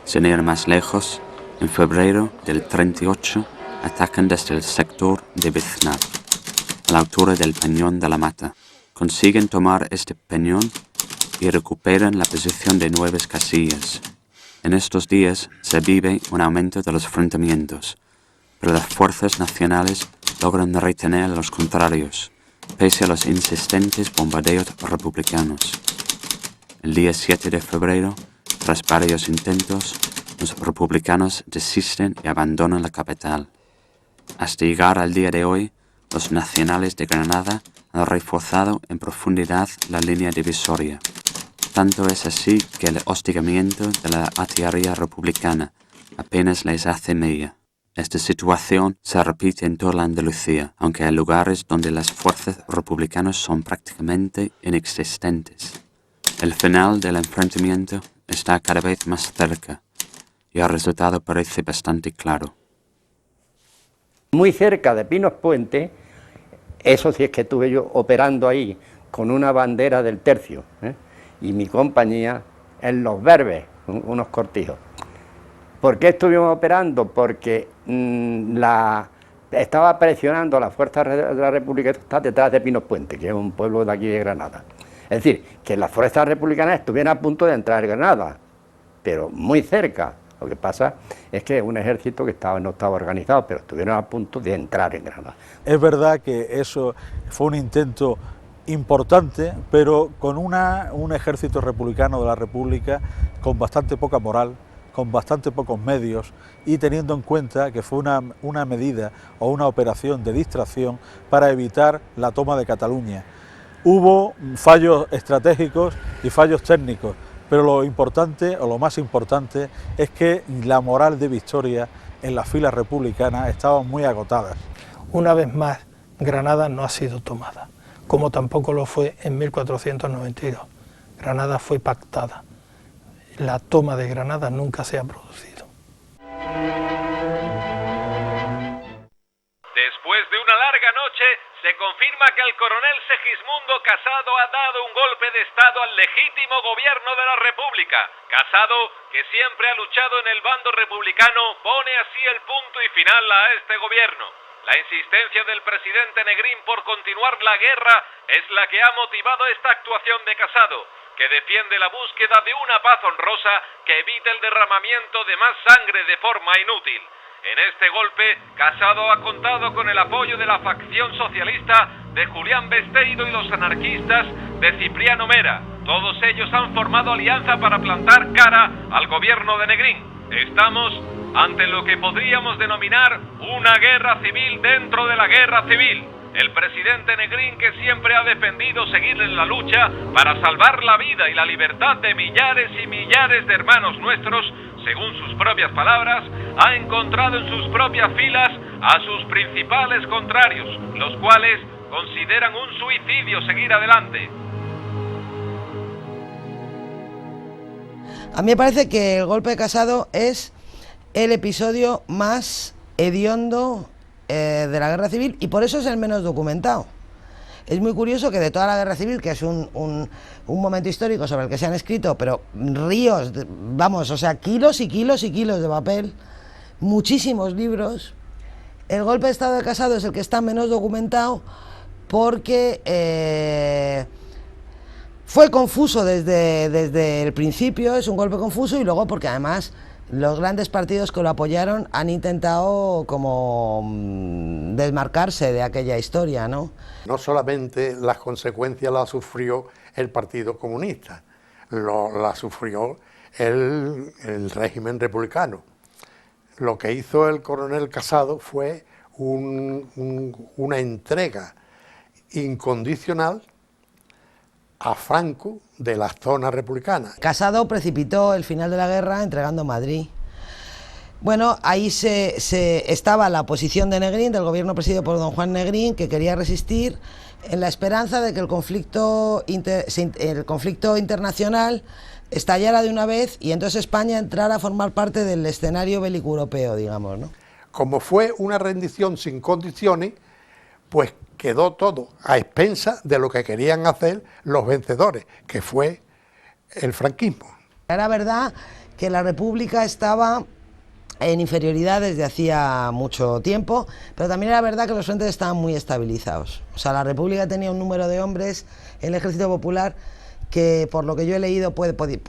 Sin ir más lejos, en febrero del 38 atacan desde el sector de Biznat, a la altura del Peñón de la Mata. Consiguen tomar este peñón y recuperan la posición de 9 casillas. En estos días se vive un aumento de los enfrentamientos, pero las fuerzas nacionales logran retener a los contrarios, pese a los insistentes bombardeos republicanos. El día 7 de febrero, tras varios intentos, los republicanos desisten y abandonan la capital. Hasta llegar al día de hoy, los nacionales de Granada han reforzado en profundidad la línea divisoria. Tanto es así que el hostigamiento de la artillería republicana apenas les hace mella. Esta situación se repite en toda la Andalucía, aunque hay lugares donde las fuerzas republicanas son prácticamente inexistentes. El final del enfrentamiento está cada vez más cerca y el resultado parece bastante claro. Muy cerca de Pinos Puente, eso sí es que estuve yo operando ahí con una bandera del tercio, y mi compañía en Los Berbes, unos cortijos. ¿Por qué estuvimos operando? Porque estaba presionando la fuerza de la República, está detrás de Pinos Puente, que es un pueblo de aquí de Granada. Es decir, que las fuerzas republicanas estuvieran a punto de entrar en Granada, pero muy cerca. Lo que pasa es que un ejército que no estaba organizado, pero estuvieron a punto de entrar en Granada. Es verdad que eso fue un intento importante, pero con un ejército republicano de la República con bastante poca moral, con bastante pocos medios y teniendo en cuenta que fue una medida o una operación de distracción para evitar la toma de Cataluña. Hubo fallos estratégicos y fallos técnicos, pero lo importante o lo más importante es que la moral de victoria en las filas republicanas estaban muy agotadas. Una vez más, Granada no ha sido tomada, como tampoco lo fue en 1492. Granada fue pactada. La toma de Granada nunca se ha producido. Después de una larga noche, se confirma que el coronel Segismundo Casado ha dado un golpe de Estado al legítimo gobierno de la República. Casado, que siempre ha luchado en el bando republicano, pone así el punto y final a este gobierno. La insistencia del presidente Negrín por continuar la guerra es la que ha motivado esta actuación de Casado. que defiende la búsqueda de una paz honrosa que evite el derramamiento de más sangre de forma inútil. En este golpe, Casado ha contado con el apoyo de la facción socialista de Julián Besteiro y los anarquistas de Cipriano Mera. Todos ellos han formado alianza para plantar cara al gobierno de Negrín. Estamos ante lo que podríamos denominar una guerra civil dentro de la guerra civil. El presidente Negrín, que siempre ha defendido seguir en la lucha para salvar la vida y la libertad de millares y millares de hermanos nuestros, según sus propias palabras, ha encontrado en sus propias filas a sus principales contrarios, los cuales consideran un suicidio seguir adelante. A mí me parece que el golpe de Casado es el episodio más hediondo de la guerra civil, y por eso es el menos documentado. Es muy curioso que de toda la guerra civil, que es un momento histórico sobre el que se han escrito, pero ríos, vamos, o sea, kilos y kilos y kilos de papel, muchísimos libros, el golpe de Estado de Casado es el que está menos documentado porque fue confuso desde el principio, es un golpe confuso, y luego porque además los grandes partidos que lo apoyaron han intentado como desmarcarse de aquella historia, ¿no? No solamente las consecuencias las sufrió el Partido Comunista, la sufrió el régimen republicano. Lo que hizo el coronel Casado fue una entrega incondicional a Franco de la zona republicana. Casado precipitó el final de la guerra entregando Madrid. Bueno, ahí estaba la oposición de Negrín, del gobierno presidido por don Juan Negrín, que quería resistir en la esperanza de que el conflicto internacional estallara de una vez y entonces España entrara a formar parte del escenario bélico europeo, digamos, ¿no? Como fue una rendición sin condiciones, pues quedó todo a expensas de lo que querían hacer los vencedores, que fue el franquismo. Era verdad que la República estaba en inferioridad desde hacía mucho tiempo, pero también era verdad que los frentes estaban muy estabilizados. O sea, la República tenía un número de hombres en el Ejército Popular que, por lo que yo he leído,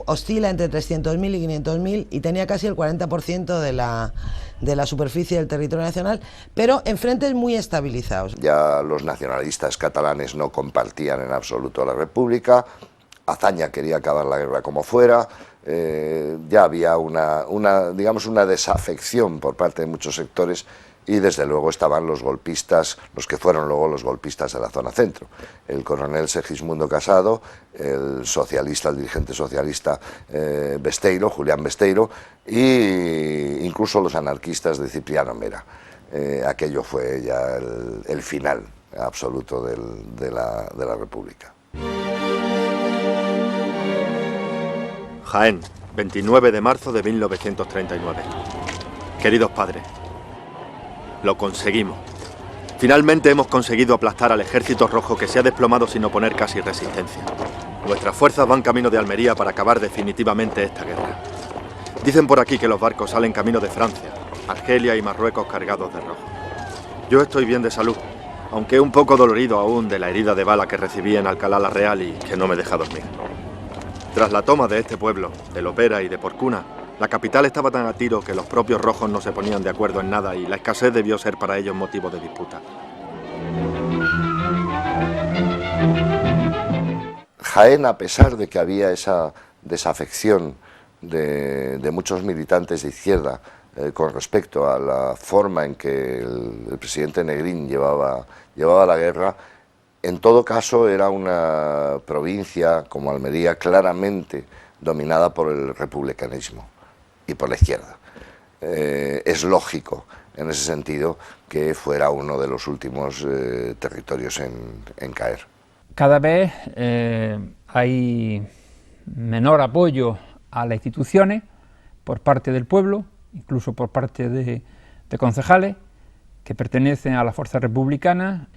oscila entre 300.000 y 500.000 y tenía casi el 40% de la superficie del territorio nacional, pero en frentes muy estabilizados. Ya los nacionalistas catalanes no compartían en absoluto la República, Azaña quería acabar la guerra como fuera, ya había digamos una desafección por parte de muchos sectores, y desde luego estaban los golpistas, los que fueron luego los golpistas de la zona centro, el coronel Segismundo Casado, el dirigente socialista Besteiro, Julián Besteiro, e incluso los anarquistas de Cipriano Mera. Aquello fue ya el final absoluto de la República. Jaén, 29 de marzo de 1939. Queridos padres, lo conseguimos. Finalmente hemos conseguido aplastar al ejército rojo, que se ha desplomado sin oponer casi resistencia. Nuestras fuerzas van camino de Almería para acabar definitivamente esta guerra. Dicen por aquí que los barcos salen camino de Francia, Argelia y Marruecos cargados de rojo. Yo estoy bien de salud, aunque un poco dolorido aún de la herida de bala que recibí en Alcalá la Real y que no me deja dormir. Tras la toma de este pueblo, de Lopera y de Porcuna, la capital estaba tan a tiro que los propios rojos no se ponían de acuerdo en nada y la escasez debió ser para ellos motivo de disputa. Jaén, a pesar de que había esa desafección de muchos militantes de izquierda con respecto a la forma en que el presidente Negrín llevaba la guerra, en todo caso era una provincia como Almería claramente dominada por el republicanismo y por la izquierda. Es lógico en ese sentido que fuera uno de los últimos territorios en caer. Cada vez hay menor apoyo a las instituciones por parte del pueblo, incluso por parte de concejales que pertenecen a la fuerza republicana.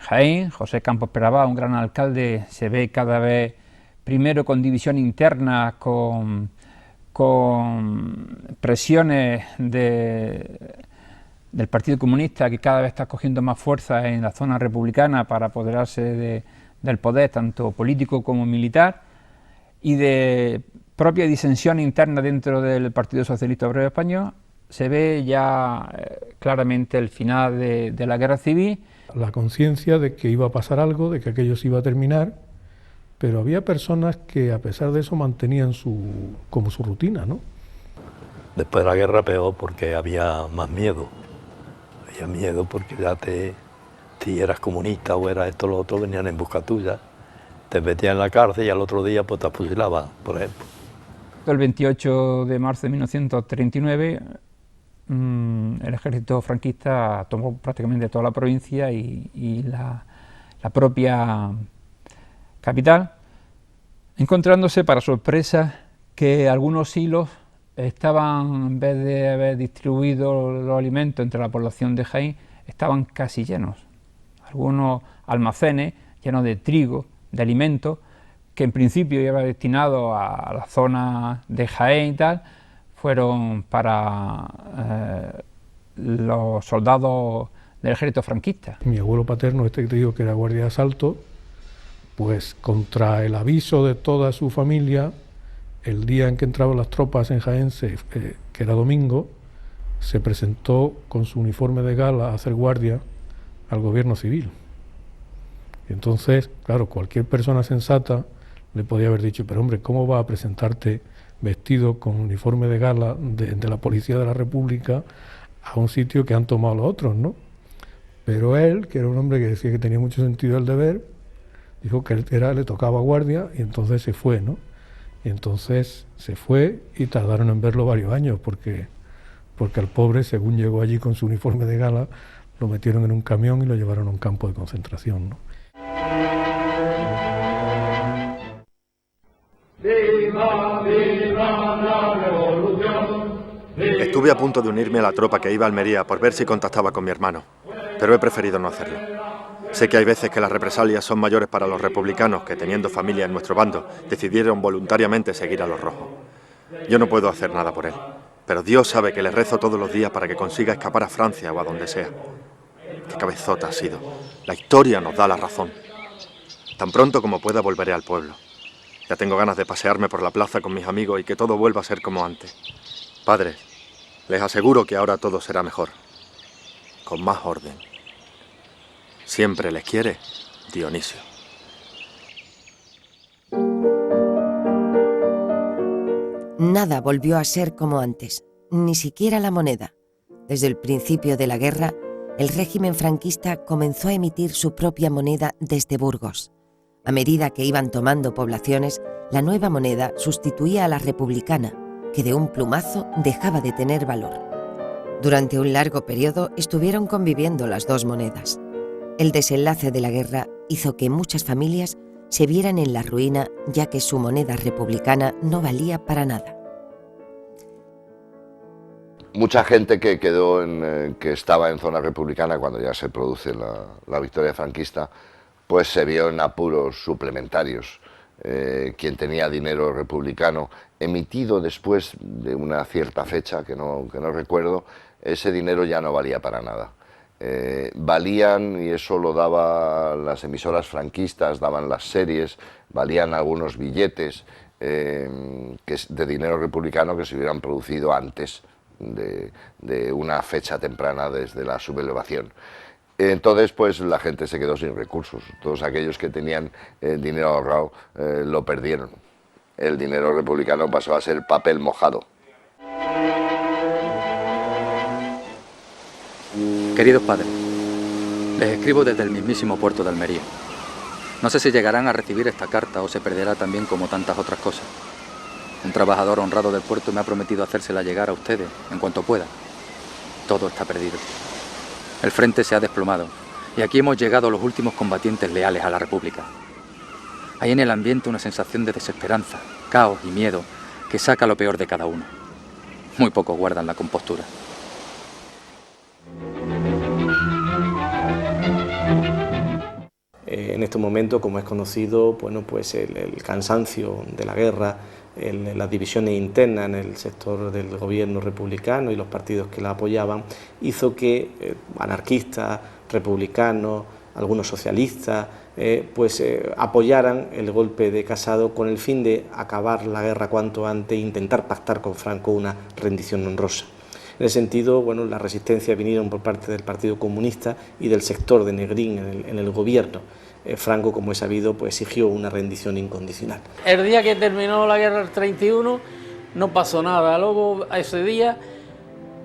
Jaén, José Campos Perabá, un gran alcalde, se ve cada vez primero con división interna, con presiones del Partido Comunista, que cada vez está cogiendo más fuerza en la zona republicana para apoderarse del poder, tanto político como militar. y de propia disensión interna dentro del Partido Socialista Obrero Español, se ve ya claramente el final de la guerra civil. La conciencia de que iba a pasar algo, de que aquello se iba a terminar, pero había personas que a pesar de eso mantenían como su rutina, ¿no? Después de la guerra peor porque había más miedo. Había miedo porque ya si eras comunista o eras esto o lo otro, venían en busca tuya. Te metían en la cárcel y al otro día pues te fusilaban, por ejemplo. El 28 de marzo de 1939 el ejército franquista tomó prácticamente toda la provincia y la propia capital, encontrándose para sorpresa que algunos hilos estaban, en vez de haber distribuido los alimentos entre la población de Jaén, estaban casi llenos. Algunos almacenes llenos de trigo, de alimentos, que en principio iba destinado a la zona de Jaén y tal, fueron para los soldados del ejército franquista. Mi abuelo paterno, que te digo que era guardia de asalto, pues contra el aviso de toda su familia, el día en que entraban las tropas en Jaén, que era domingo, se presentó con su uniforme de gala a hacer guardia al gobierno civil. Entonces, claro, cualquier persona sensata le podía haber dicho, pero hombre, ¿cómo vas a presentarte vestido con uniforme de gala de la Policía de la República a un sitio que han tomado los otros, ¿no? Pero él, que era un hombre que decía que tenía mucho sentido del deber, dijo que le tocaba guardia y entonces se fue, ¿no? Y entonces se fue y tardaron en verlo varios años porque al pobre, según llegó allí con su uniforme de gala, lo metieron en un camión y lo llevaron a un campo de concentración, ¿no? Estuve a punto de unirme a la tropa que iba a Almería por ver si contactaba con mi hermano, pero he preferido no hacerlo. Sé que hay veces que las represalias son mayores para los republicanos que, teniendo familia en nuestro bando, decidieron voluntariamente seguir a los rojos. Yo no puedo hacer nada por él, pero Dios sabe que le rezo todos los días para que consiga escapar a Francia o a donde sea. Qué cabezota ha sido. La historia nos da la razón. Tan pronto como pueda volveré al pueblo. Ya tengo ganas de pasearme por la plaza con mis amigos y que todo vuelva a ser como antes. Padres, les aseguro que ahora todo será mejor, con más orden. Siempre les quiere Dionisio. Nada volvió a ser como antes, ni siquiera la moneda. Desde el principio de la guerra, el régimen franquista comenzó a emitir su propia moneda desde Burgos. A medida que iban tomando poblaciones, la nueva moneda sustituía a la republicana, que de un plumazo dejaba de tener valor. Durante un largo periodo estuvieron conviviendo las dos monedas. El desenlace de la guerra hizo que muchas familias se vieran en la ruina, ya que su moneda republicana no valía para nada. Mucha gente que que estaba en zona republicana cuando ya se produce la victoria franquista, pues se vio en apuros suplementarios. Quien tenía dinero republicano emitido después de una cierta fecha que no recuerdo, ese dinero ya no valía para nada. Valían, y eso lo daban las emisoras franquistas, daban las series, valían algunos billetes de dinero republicano que se hubieran producido antes de una fecha temprana desde la sublevación. Entonces, pues la gente se quedó sin recursos. Todos aquellos que tenían dinero ahorrado lo perdieron. El dinero republicano pasó a ser papel mojado. Queridos padres, les escribo desde el mismísimo puerto de Almería. No sé si llegarán a recibir esta carta o se perderá también como tantas otras cosas. Un trabajador honrado del puerto me ha prometido hacérsela llegar a ustedes en cuanto pueda. Todo está perdido. El frente se ha desplomado y aquí hemos llegado los últimos combatientes leales a la República. Hay en el ambiente una sensación de desesperanza, caos y miedo que saca lo peor de cada uno. Muy pocos guardan la compostura. En estos momentos, como es conocido, bueno, pues el cansancio de la guerra, las divisiones internas en el sector del gobierno republicano y los partidos que la apoyaban, hizo que anarquistas, republicanos, algunos socialistas, apoyaran el golpe de Casado con el fin de acabar la guerra cuanto antes e intentar pactar con Franco una rendición honrosa. En ese sentido, bueno, las resistencias vinieron por parte del Partido Comunista y del sector de Negrín en el gobierno. Franco, como es sabido, pues exigió una rendición incondicional. El día que terminó la guerra del 31 no pasó nada. Luego, a ese día,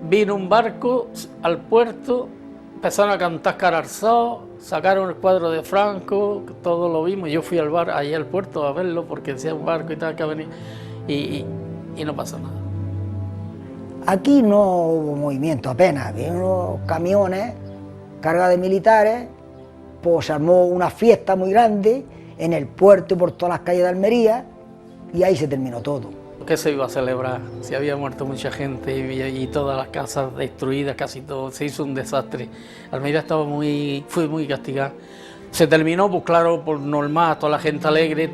vino un barco al puerto, empezaron a cantar Cararzao, sacaron el cuadro de Franco, todo lo vimos. Yo fui al bar, allí al puerto a verlo porque decía un barco y tal que venía y no pasó nada. Aquí no hubo movimiento apenas, vieron unos camiones cargados de militares, pues se armó una fiesta muy grande en el puerto y por todas las calles de Almería y ahí se terminó todo. ¿Qué se iba a celebrar? Si había muerto mucha gente y todas las casas destruidas, casi todo, se hizo un desastre. Almería fue muy castigada. Se terminó, pues claro, por normal, toda la gente alegre,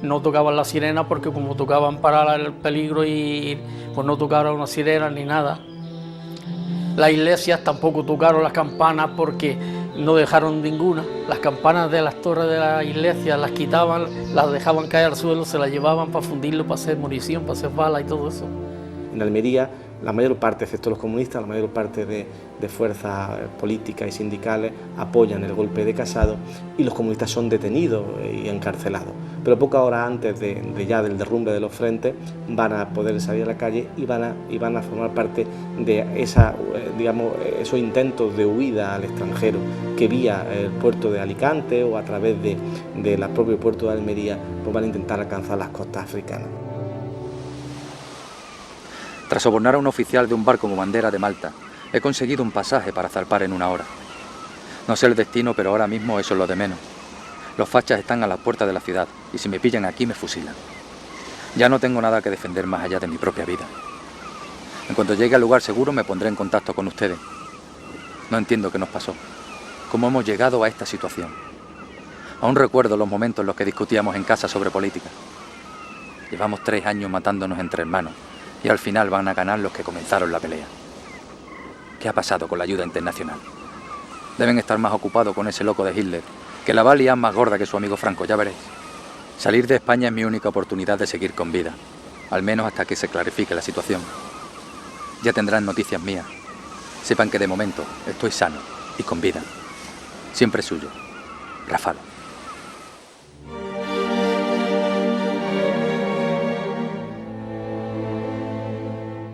no tocaban las sirenas porque como tocaban para el peligro y pues no tocaron las sirenas ni nada. Las iglesias tampoco tocaron las campanas porque no dejaron ninguna. Las campanas de las torres de la iglesia las quitaban, las dejaban caer al suelo, se las llevaban para fundirlo, para hacer munición, para hacer balas y todo eso. En Almería, la mayor parte, excepto los comunistas, la mayor parte de fuerzas políticas y sindicales apoyan el golpe de Casado y los comunistas son detenidos y encarcelados. Pero pocas horas antes ya del derrumbe de los frentes van a poder salir a la calle y van a formar parte de esos intentos de huida al extranjero que vía el puerto de Alicante o a través del propio puerto de Almería pues van a intentar alcanzar las costas africanas. Tras sobornar a un oficial de un barco con bandera de Malta, he conseguido un pasaje para zarpar en 1 hora. No sé el destino, pero ahora mismo eso es lo de menos. Los fachas están a la puerta de la ciudad y si me pillan aquí me fusilan. Ya no tengo nada que defender más allá de mi propia vida. En cuanto llegue al lugar seguro me pondré en contacto con ustedes. No entiendo qué nos pasó, cómo hemos llegado a esta situación. Aún recuerdo los momentos en los que discutíamos en casa sobre política. Llevamos 3 años matándonos entre hermanos y al final van a ganar los que comenzaron la pelea. ¿Qué ha pasado con la ayuda internacional? Deben estar más ocupados con ese loco de Hitler, que la va a liar más gorda que su amigo Franco, ya veréis. Salir de España es mi única oportunidad de seguir con vida, al menos hasta que se clarifique la situación. Ya tendrán noticias mías. Sepan que de momento estoy sano y con vida. Siempre suyo, Rafalo.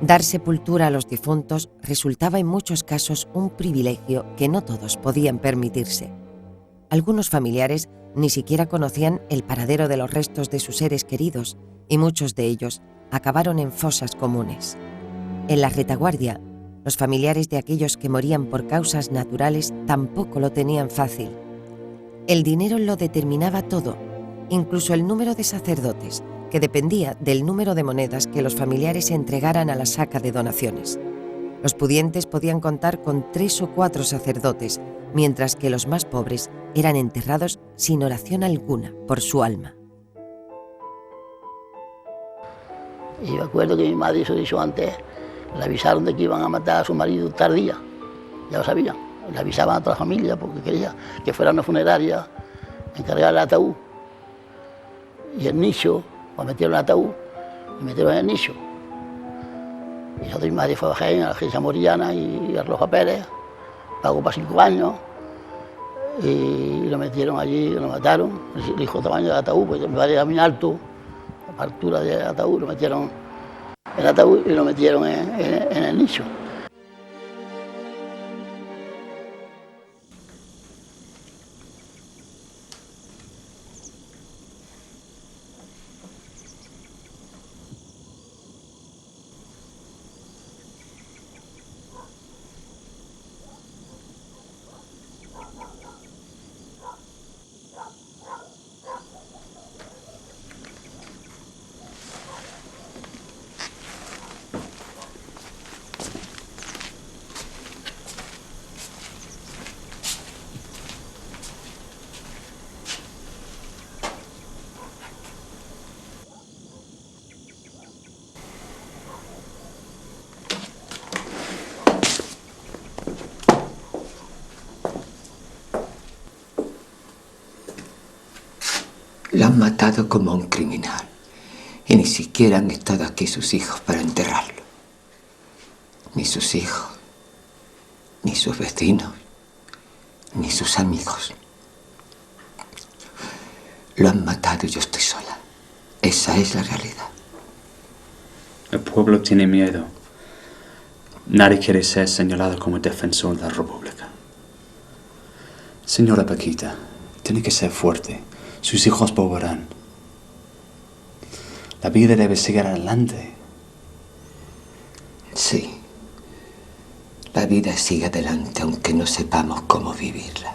Dar sepultura a los difuntos resultaba en muchos casos un privilegio que no todos podían permitirse. Algunos familiares ni siquiera conocían el paradero de los restos de sus seres queridos y muchos de ellos acabaron en fosas comunes. En la retaguardia, los familiares de aquellos que morían por causas naturales tampoco lo tenían fácil. El dinero lo determinaba todo, incluso el número de sacerdotes, que dependía del número de monedas que los familiares entregaran a la saca de donaciones. Los pudientes podían contar con 3 o 4 sacerdotes, mientras que los más pobres eran enterrados sin oración alguna por su alma. Y me acuerdo que mi madre, eso dicho antes, le avisaron de que iban a matar a su marido tardía, ya lo sabían, le avisaban a toda la familia porque quería que fuera una funeraria, encargar el ataúd y el nicho. Pues metieron el ataúd y metieron en el nicho. Y nosotros, mi madre fue a Jaén, a la agencia Morillana y a los papeles, pagó para 5 años y lo metieron allí, lo mataron. El hijo tamaño del ataúd, pues mi padre era muy alto, la altura del ataúd, lo metieron en el ataúd y lo metieron en el nicho. Lo han matado como a un criminal. Y ni siquiera han estado aquí sus hijos para enterrarlo. Ni sus hijos, ni sus vecinos, ni sus amigos. Lo han matado y yo estoy sola. Esa es la realidad. El pueblo tiene miedo. Nadie quiere ser señalado como defensor de la República. Señora Paquita, tiene que ser fuerte. Sus hijos volverán. La vida debe seguir adelante. Sí. La vida sigue adelante aunque no sepamos cómo vivirla.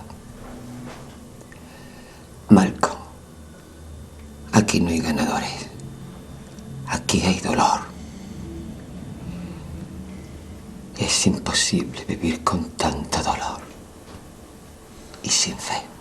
Malcolm, aquí no hay ganadores. Aquí hay dolor. Es imposible vivir con tanto dolor y sin fe.